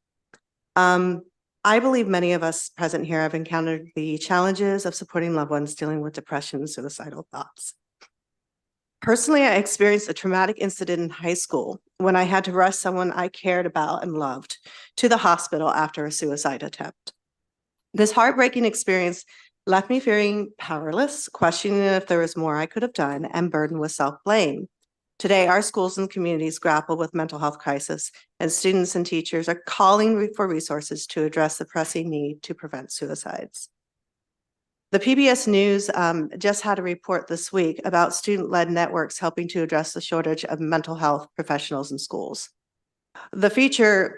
I believe many of us present here have encountered the challenges of supporting loved ones dealing with depression and suicidal thoughts. Personally, I experienced a traumatic incident in high school when I had to rush someone I cared about and loved to the hospital after a suicide attempt. This heartbreaking experience left me feeling powerless, questioning if there was more I could have done, and burdened with self-blame. Today, our schools and communities grapple with mental health crisis, and students and teachers are calling for resources to address the pressing need to prevent suicides. The PBS News just had a report this week about student-led networks helping to address the shortage of mental health professionals in schools. The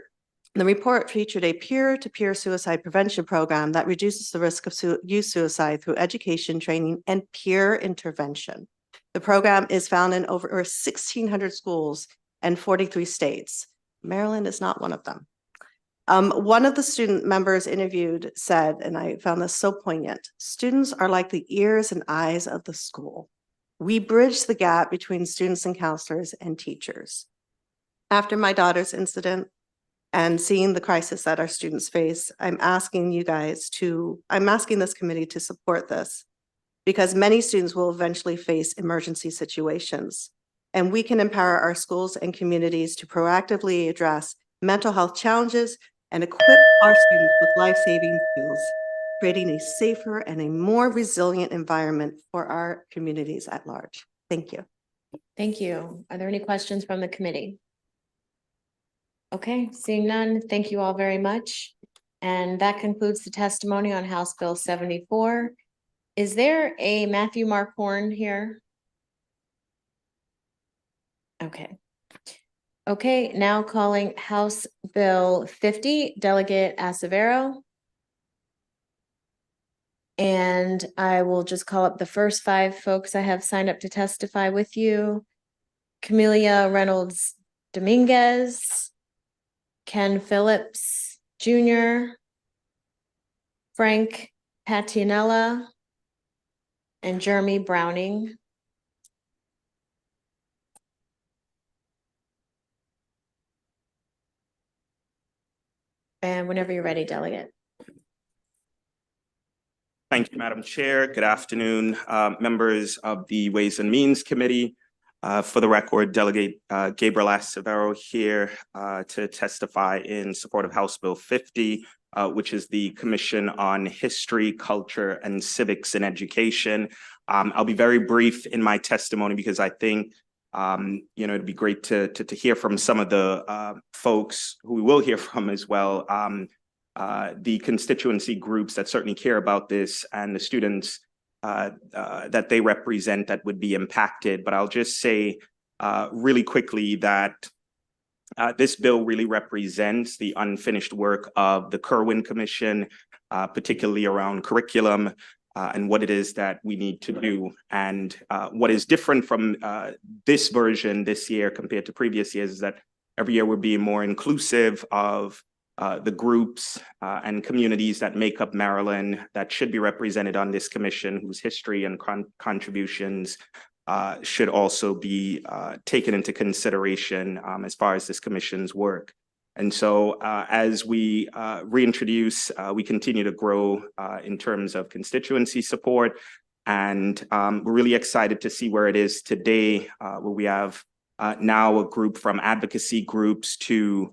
report featured a peer-to-peer suicide prevention program that reduces the risk of youth suicide through education, training, and peer intervention. The program is found in over 1,600 schools and 43 states. Maryland is not one of them. One of the student members interviewed said, and I found this so poignant, students are like the ears and eyes of the school. We bridge the gap between students and counselors and teachers. After my daughter's incident and seeing the crisis that our students face, I'm asking this committee to support this, because many students will eventually face emergency situations. And we can empower our schools and communities to proactively address mental health challenges and equip our students with life-saving skills, creating a safer and a more resilient environment for our communities at large. Thank you. Thank you. Are there any questions from the committee? Okay, seeing none, thank you all very much. And that concludes the testimony on House Bill 74. Is there a Matthew Markhorn here? Okay. Okay, now calling House Bill 50, Delegate Acevero. And I will just call up the first 5 folks I have signed up to testify with you. Camelia Reynolds Dominguez, Ken Phillips Jr., Frank Patinella, and Jeremy Browning. And whenever you're ready, Delegate. Thank you, Madam Chair. Good afternoon, members of the Ways and Means Committee. For the record, Delegate Gabriel Acevero here to testify in support of House Bill 50, which is the Commission on History, Culture, and Civics in Education. I'll be very brief in my testimony because I think it'd be great to hear from some of the folks who we will hear from as well, the constituency groups that certainly care about this and the students that they represent that would be impacted. But I'll just say really quickly that this bill really represents the unfinished work of the Kirwan Commission, particularly around curriculum and what it is that we need to do. And what is different from this version this year compared to previous years is that every year we're being more inclusive of the groups and communities that make up Maryland that should be represented on this commission, whose history and contributions should also be taken into consideration as far as this commission's work. And so as we reintroduce, we continue to grow in terms of constituency support. And we're really excited to see where it is today, where we have now a group from advocacy groups to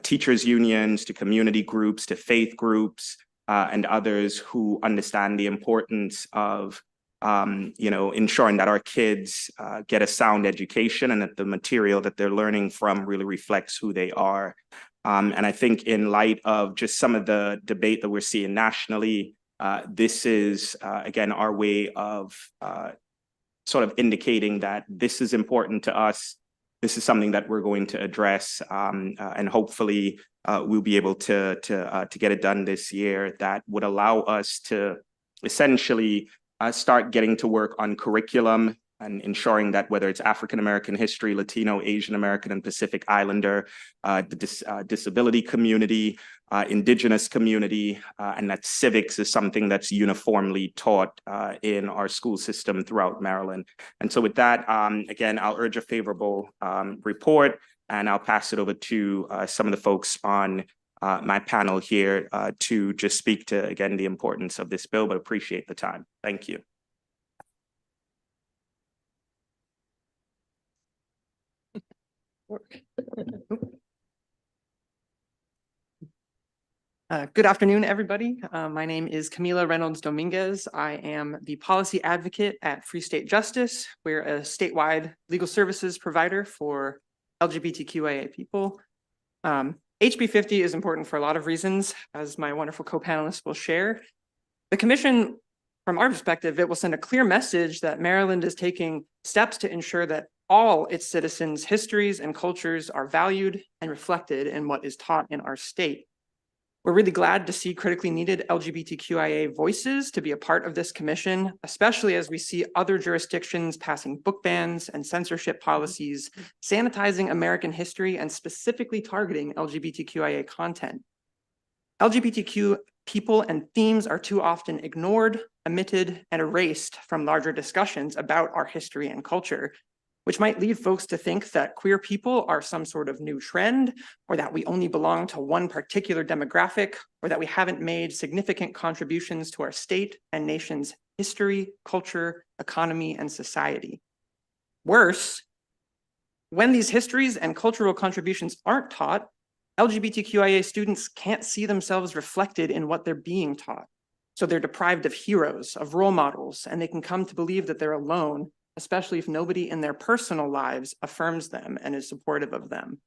teachers unions, to community groups, to faith groups, and others who understand the importance of ensuring that our kids get a sound education and that the material that they're learning from really reflects who they are. And I think in light of just some of the debate that we're seeing nationally, this is, again, our way of sort of indicating that this is important to us. This is something that we're going to address, and hopefully we'll be able to get it done this year. That would allow us to essentially start getting to work on curriculum and ensuring that whether it's African-American history, Latino, Asian American, and Pacific Islander, the disability community, Indigenous community, and that civics is something that's uniformly taught in our school system throughout Maryland. And so with that, again, I'll urge a favorable report, and I'll pass it over to some of the folks on my panel here to just speak to, again, the importance of this bill, but appreciate the time. Thank you. Good afternoon, everybody. My name is Camila Reynolds Dominguez. I am the policy advocate at Free State Justice. We're a statewide legal services provider for LGBTQIA people. HB 50 is important for a lot of reasons, as my wonderful co-panelists will share. The commission, from our perspective, it will send a clear message that Maryland is taking steps to ensure that all its citizens' histories and cultures are valued and reflected in what is taught in our state. We're really glad to see critically needed LGBTQIA voices to be a part of this commission, especially as we see other jurisdictions passing book bans and censorship policies, sanitizing American history and specifically targeting LGBTQIA content. LGBTQ people and themes are too often ignored, omitted, and erased from larger discussions about our history and culture, which might lead folks to think that queer people are some sort of new trend, or that we only belong to one particular demographic, or that we haven't made significant contributions to our state and nation's history, culture, economy, and society. Worse, when these histories and cultural contributions aren't taught, LGBTQIA students can't see themselves reflected in what they're being taught. So they're deprived of heroes, of role models, and they can come to believe that they're alone, especially if nobody in their personal lives affirms them and is supportive of them.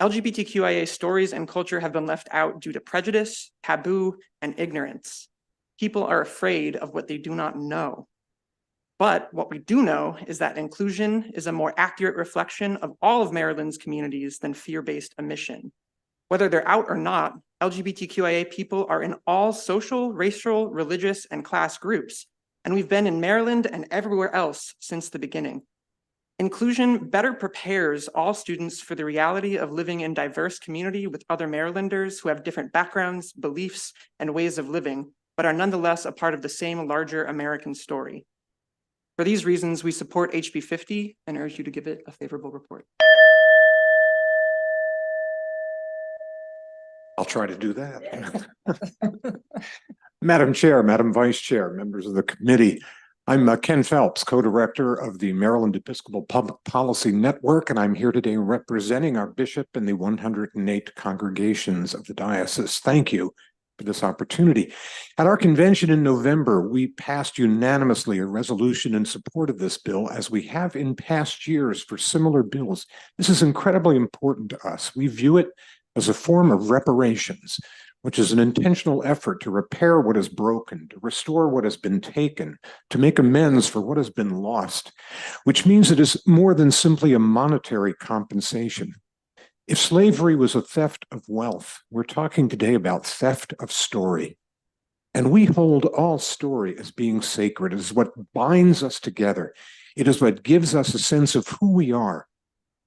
LGBTQIA stories and culture have been left out due to prejudice, taboo, and ignorance. People are afraid of what they do not know. But what we do know is that inclusion is a more accurate reflection of all of Maryland's communities than fear-based omission. Whether they're out or not, LGBTQIA people are in all social, racial, religious, and class groups, and we've been in Maryland and everywhere else since the beginning. Inclusion better prepares all students for the reality of living in diverse community with other Marylanders who have different backgrounds, beliefs, and ways of living, but are nonetheless a part of the same larger American story. For these reasons, we support HB 50 and urge you to give it a favorable report. I'll try to do that. Madam Chair, Madam Vice Chair, members of the committee, I'm Ken Phelps, co-director of the Maryland Episcopal Public Policy Network, and I'm here today representing our bishop and the 108 congregations of the diocese. Thank you for this opportunity. At our convention in November, we passed unanimously a resolution in support of this bill, as we have in past years for similar bills. This is incredibly important to us. We view it as a form of reparations, which is an intentional effort to repair what is broken, to restore what has been taken, to make amends for what has been lost, which means it is more than simply a monetary compensation. If slavery was a theft of wealth, we're talking today about theft of story. And we hold all story as being sacred. It is what binds us together. It is what gives us a sense of who we are.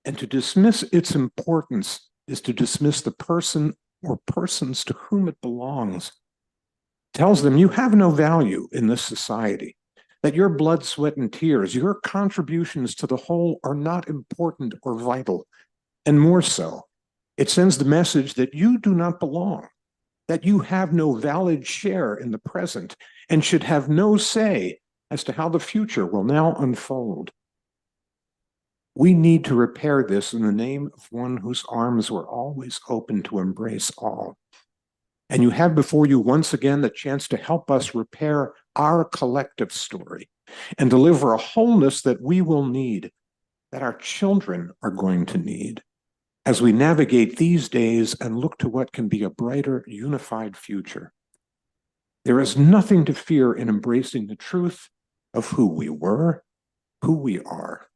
And to dismiss its importance is to dismiss the person or persons to whom it belongs. It tells them you have no value in this society, that your blood, sweat, and tears, your contributions to the whole are not important or vital. And more so, it sends the message that you do not belong, that you have no valid share in the present and should have no say as to how the future will now unfold. We need to repair this in the name of one whose arms were always open to embrace all. And you have before you once again the chance to help us repair our collective story and deliver a wholeness that we will need, that our children are going to need, as we navigate these days and look to what can be a brighter, unified future. There is nothing to fear in embracing the truth of who we were, who we are.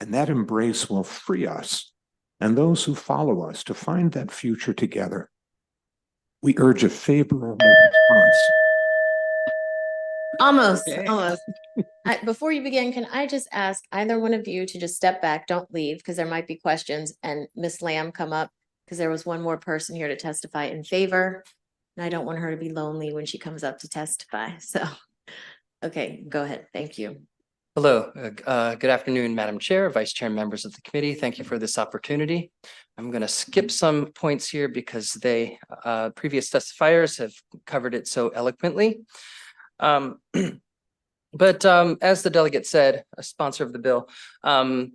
And that embrace will free us and those who follow us to find that future together. We urge a favorable response. Almost. Before you begin, can I just ask either one of you to just step back, don't leave, because there might be questions, and Miss Lamb come up, because there was one more person here to testify in favor, and I don't want her to be lonely when she comes up to testify. So, okay, go ahead. Thank you. Hello, good afternoon, Madam Chair, Vice Chair, members of the committee. Thank you for this opportunity. I'm going to skip some points here because previous testifiers have covered it so eloquently. But as the delegate said, a sponsor of the bill, I'm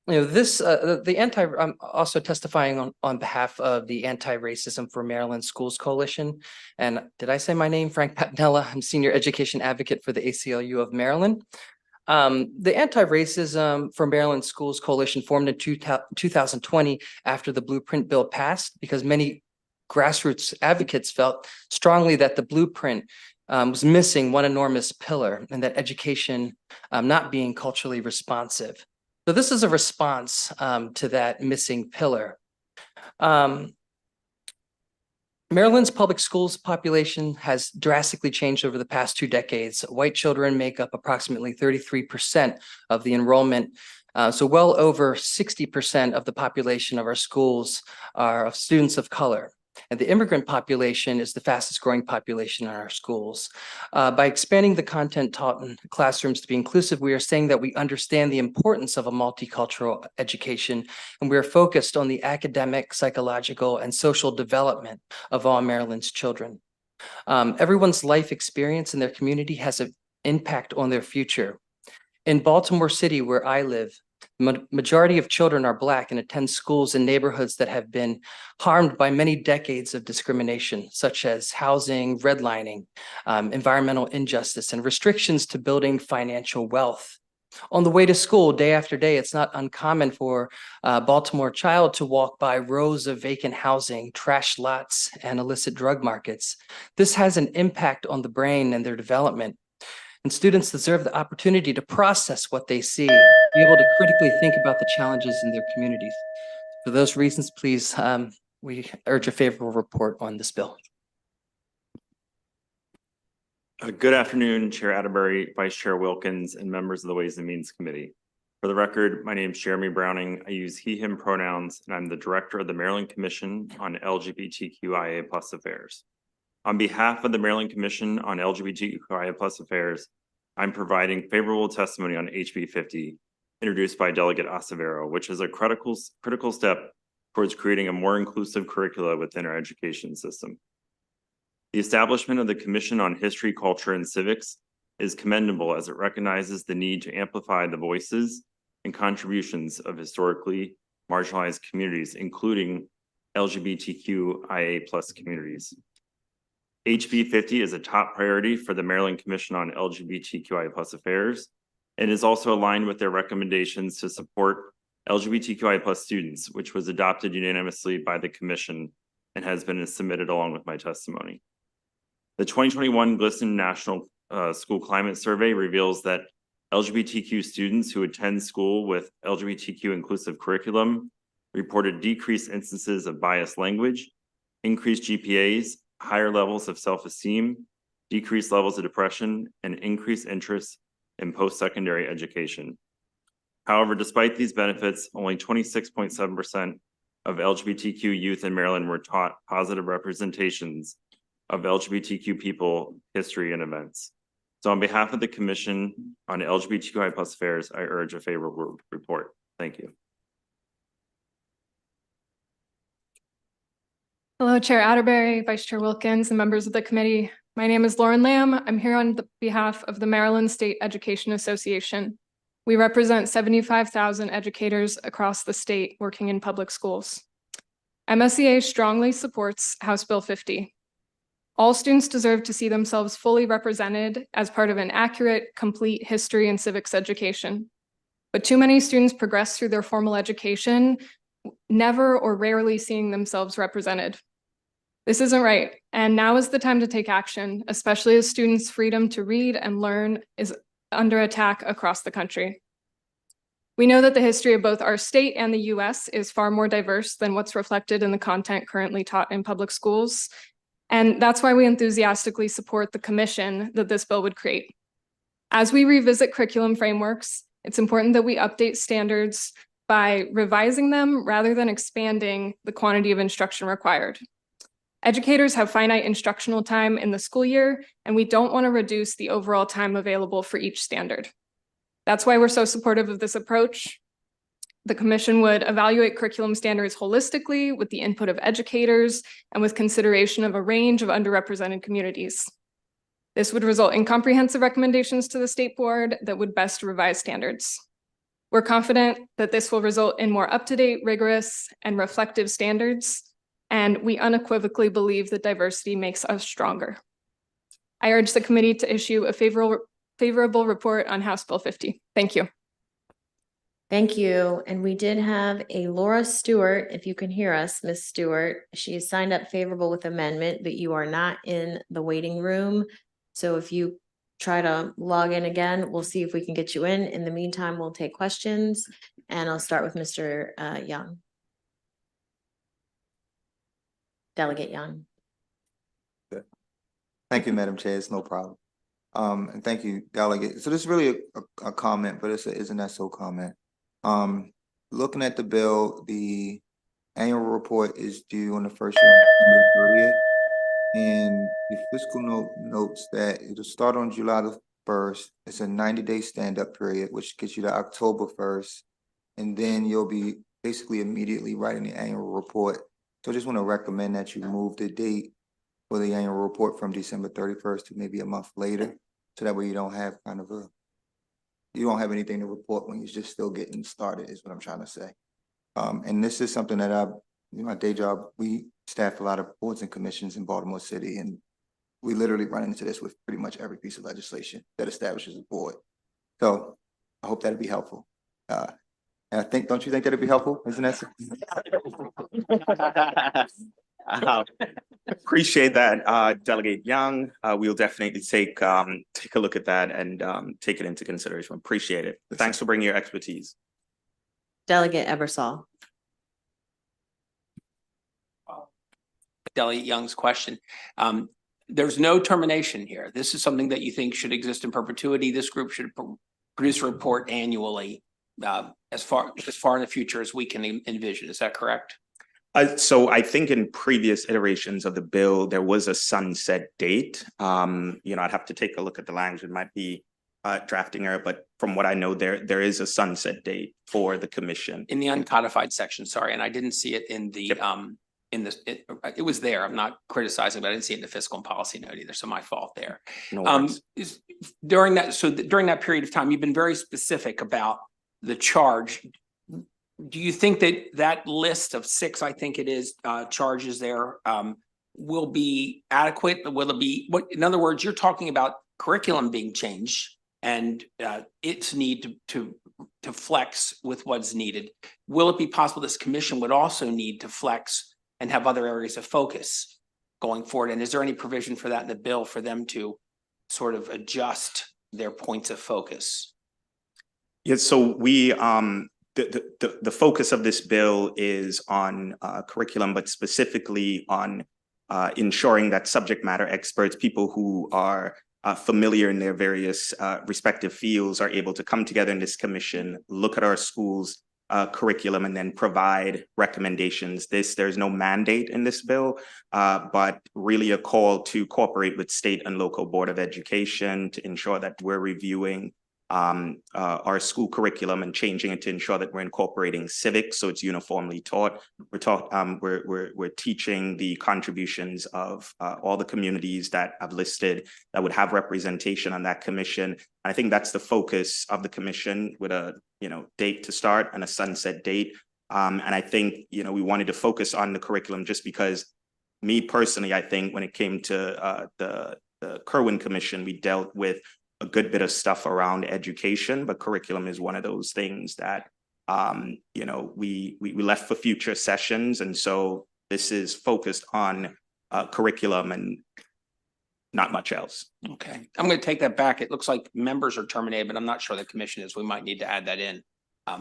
also testifying on behalf of the Anti-Racism for Maryland Schools Coalition. And did I say my name? Frank Patnella. I'm Senior Education Advocate for the ACLU of Maryland. The Anti-Racism for Maryland Schools Coalition formed in 2020 after the Blueprint bill passed, because many grassroots advocates felt strongly that the Blueprint was missing one enormous pillar, and that education not being culturally responsive. So this is a response to that missing pillar. Maryland's public schools population has drastically changed over the past 2 decades. White children make up approximately 33% of the enrollment. So well over 60% of the population of our schools are of students of color. And the immigrant population is the fastest growing population in our schools. By expanding the content taught in classrooms to be inclusive, we are saying that we understand the importance of a multicultural education, and we are focused on the academic, psychological, and social development of all Maryland's children. Everyone's life experience in their community has an impact on their future. In Baltimore City, where I live, majority of children are Black and attend schools in neighborhoods that have been harmed by many decades of discrimination, such as housing, redlining, environmental injustice, and restrictions to building financial wealth. On the way to school, day after day, it's not uncommon for a Baltimore child to walk by rows of vacant housing, trash lots, and illicit drug markets. This has an impact on the brain and their development. And students deserve the opportunity to process what they see, be able to critically think about the challenges in their communities. For those reasons, please, we urge a favorable report on this bill. Good afternoon, Chair Atterbury, Vice Chair Wilkins, and members of the Ways and Means Committee. For the record, my name is Jeremy Browning. I use he, him pronouns, and I'm the Director of the Maryland Commission on LGBTQIA+ Affairs. On behalf of the Maryland Commission on LGBTQIA+ Affairs, I'm providing favorable testimony on HB 50, introduced by Delegate Acevedo, which is a critical step towards creating a more inclusive curricula within our education system. The establishment of the Commission on History, Culture, and Civics is commendable, as it recognizes the need to amplify the voices and contributions of historically marginalized communities, including LGBTQIA+ communities. HB 50 is a top priority for the Maryland Commission on LGBTQIA+ Affairs, and is also aligned with their recommendations to support LGBTQIA+ students, which was adopted unanimously by the Commission and has been submitted along with my testimony. The 2021 GLSEN National School Climate Survey reveals that LGBTQ students who attend school with LGBTQ inclusive curriculum reported decreased instances of biased language, increased GPAs, higher levels of self-esteem, decreased levels of depression, and increased interest in post-secondary education. However, despite these benefits, only 26.7% of LGBTQ youth in Maryland were taught positive representations of LGBTQ people, history, and events. So on behalf of the Commission on LGBTQI+ Affairs, I urge a favorable report. Thank you. Hello, Chair Atterbury, Vice Chair Wilkins, and members of the committee. My name is Lauren Lamb. I'm here on behalf of the Maryland State Education Association. We represent 75,000 educators across the state working in public schools. MSEA strongly supports House Bill 50. All students deserve to see themselves fully represented as part of an accurate, complete history and civics education. But too many students progress through their formal education, never or rarely seeing themselves represented. This isn't right, and now is the time to take action, especially as students' freedom to read and learn is under attack across the country. We know that the history of both our state and the US is far more diverse than what's reflected in the content currently taught in public schools, and that's why we enthusiastically support the commission that this bill would create. As we revisit curriculum frameworks, it's important that we update standards by revising them rather than expanding the quantity of instruction required. Educators have finite instructional time in the school year, and we don't want to reduce the overall time available for each standard. That's why we're so supportive of this approach. The commission would evaluate curriculum standards holistically with the input of educators and with consideration of a range of underrepresented communities. This would result in comprehensive recommendations to the state board that would best revise standards. We're confident that this will result in more up-to-date, rigorous, and reflective standards, and we unequivocally believe that diversity makes us stronger. I urge the committee to issue a favorable report on House Bill 50. Thank you. Thank you. And we did have a Laura Stewart, if you can hear us, Ms. Stewart. She is signed up favorable with amendment, but you are not in the waiting room. So if you try to log in again, we'll see if we can get you in. In the meantime, we'll take questions, and I'll start with Mr. Young. Delegate Young. Thank you, Madam Chair. It's no problem. And thank you, Delegate. So this is really a comment, but it's a isn't that so comment. Looking at the bill, the annual report is due on the first year on December 30th. And the fiscal note notes that it'll start on July the 1st. It's a 90-day stand-up period, which gets you to October 1st. And then you'll be basically immediately writing the annual report. So I just want to recommend that you move the date for the annual report from December 31st to maybe a month later. So that way you don't have you don't have anything to report when you're just still getting started, is what I'm trying to say. And this is something that my day job, we staff a lot of boards and commissions in Baltimore City, and we literally run into this with pretty much every piece of legislation that establishes a board. So I hope that'd be helpful. And I think, don't you think that'd be helpful? Isn't that? Appreciate that, Delegate Young. We'll definitely take a look at that and take it into consideration. Appreciate it. Thanks for bringing your expertise. Delegate Ebersol. Delegate Young's question. There's no termination here. This is something that you think should exist in perpetuity. This group should produce a report annually as far in the future as we can envision. Is that correct? So I think in previous iterations of the bill, there was a sunset date. I'd have to take a look at the language. It might be drafting error, but from what I know, there is a sunset date for the commission. In the uncodified section, sorry, and I didn't see it in the it was there. I'm not criticizing, but I didn't see it in the fiscal and policy note either. So my fault there. No worries. During that period of time, you've been very specific about the charge. Do you think that list of 6, I think it is, charges there will be adequate? Will it be in other words, you're talking about curriculum being changed and its need to flex with what's needed. Will it be possible this commission would also need to flex and have other areas of focus going forward? And is there any provision for that in the bill for them to sort of adjust their points of focus? Yes, so we the focus of this bill is on curriculum, but specifically on ensuring that subject matter experts, people who are familiar in their various respective fields, are able to come together in this commission, look at our schools' curriculum, and then provide recommendations. There's no mandate in this bill, but really a call to cooperate with state and local board of education to ensure that we're reviewing our school curriculum and changing it to ensure that we're incorporating civics so it's uniformly taught. We're teaching the contributions of all the communities that I've listed that would have representation on that commission. I think that's the focus of the commission, with a date to start and a sunset date. And I think we wanted to focus on the curriculum just because, me personally, I think when it came to the Kerwin Commission, we dealt with a good bit of stuff around education, but curriculum is one of those things that we left for future sessions, and so this is focused on curriculum and not much else. Okay, I'm going to take that back. It looks like members are terminated, but I'm not sure the commission is. We might need to add that in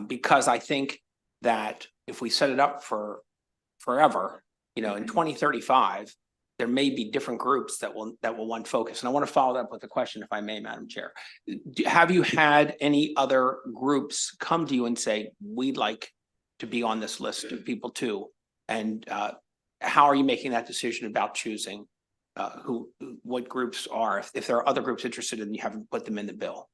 because I think that if we set it up for forever, in 2035. There may be different groups that will want focus. And I want to follow up with a question, if I may, Madam Chair. Have you had any other groups come to you and say, we'd like to be on this list of people too? And how are you making that decision about choosing what groups are, if there are other groups interested and you haven't put them in the bill?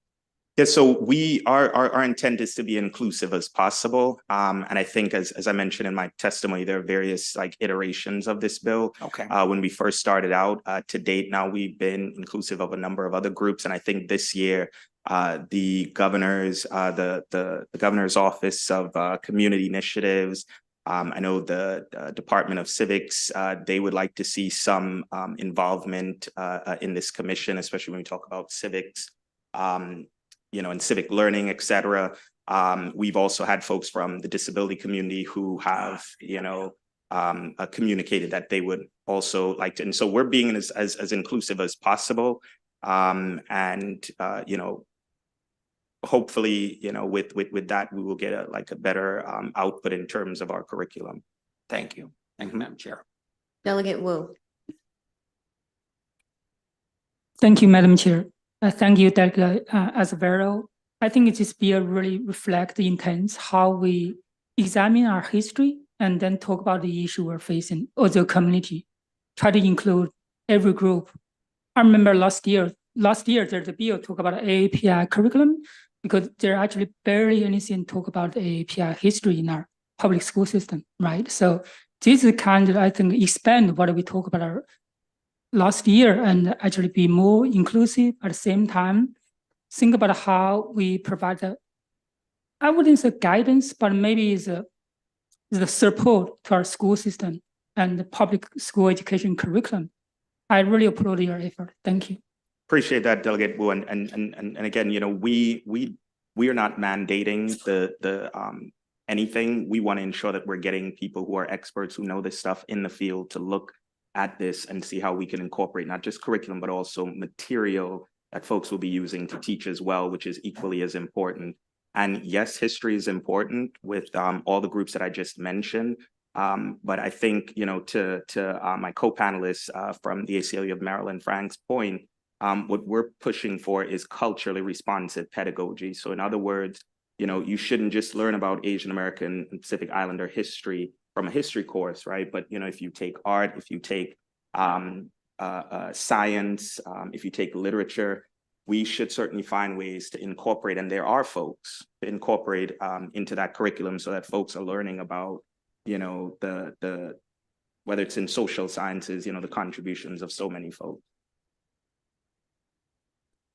Yeah, so our intent is to be inclusive as possible. And I think as I mentioned in my testimony, there are various like iterations of this bill. Okay. When we first started out, to date now we've been inclusive of a number of other groups. And I think this year, the governor's office of community initiatives, I know the Department of Civics, they would like to see some involvement in this commission, especially when we talk about civics. And civic learning, et cetera. We've also had folks from the disability community who have, communicated that they would also like to. And so we're being as inclusive as possible. Hopefully, with that, we will get a better output in terms of our curriculum. Thank you. Thank you, Madam Chair. Delegate Wu. Thank you, Madam Chair. Thank you, Delegate Azevedo. I think it just really reflect the intent, how we examine our history and then talk about the issue we're facing or the community. Try to include every group. I remember last year there's a bill talk about AAPI curriculum because there actually barely anything talk about AAPI history in our public school system, right? So this is kind of, I think, expand what we talk about our last year and actually be more inclusive at the same time. Think about how we provide I wouldn't say guidance, but maybe the support to our school system and the public school education curriculum. I really applaud your effort. Thank you. Appreciate that, Delegate Wu. And again, we are not mandating the anything. We want to ensure that we're getting people who are experts who know this stuff in the field to look at this and see how we can incorporate not just curriculum, but also material that folks will be using to teach as well, which is equally as important. And yes, history is important with all the groups that I just mentioned. But I think, to my co-panelists from the ACLU of Maryland, Frank's point, what we're pushing for is culturally responsive pedagogy. So in other words, you shouldn't just learn about Asian American and Pacific Islander history from a history course, right? But, if you take art, if you take science, if you take literature, we should certainly find ways to incorporate, and there are folks to incorporate into that curriculum so that folks are learning about, the whether it's in social sciences, the contributions of so many folks.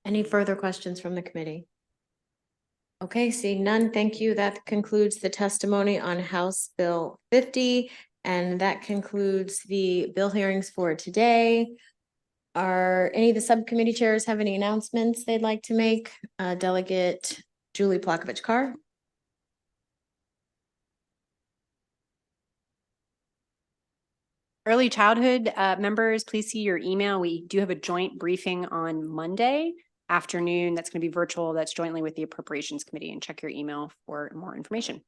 Any further questions from the committee? Okay, seeing none, thank you. That concludes the testimony on House Bill 50, and that concludes the bill hearings for today. Are any of the subcommittee chairs have any announcements they'd like to make? Delegate Julie Plakovich-Carr. Early childhood members, please see your email. We do have a joint briefing on Monday afternoon. That's going to be virtual. That's jointly with the Appropriations Committee, and check your email for more information.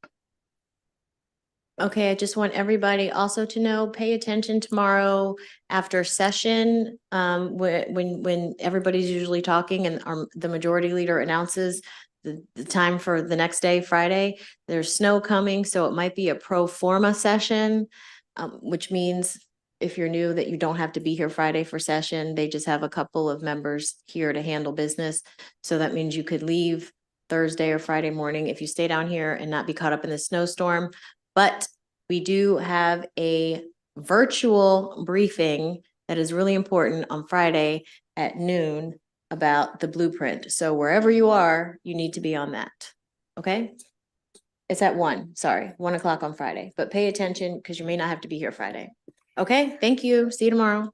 Okay, I just want everybody also to know, pay attention tomorrow after session, when everybody's usually talking and the majority leader announces the time for the next day, Friday. There's snow coming, so it might be a pro forma session, which means if you're new that you don't have to be here Friday for session. They just have a couple of members here to handle business. So that means you could leave Thursday or Friday morning if you stay down here and not be caught up in the snowstorm. But we do have a virtual briefing that is really important on Friday at noon about the blueprint. So wherever you are, you need to be on that. Okay? It's at 1 o'clock on Friday, but pay attention because you may not have to be here Friday. Okay, thank you. See you tomorrow.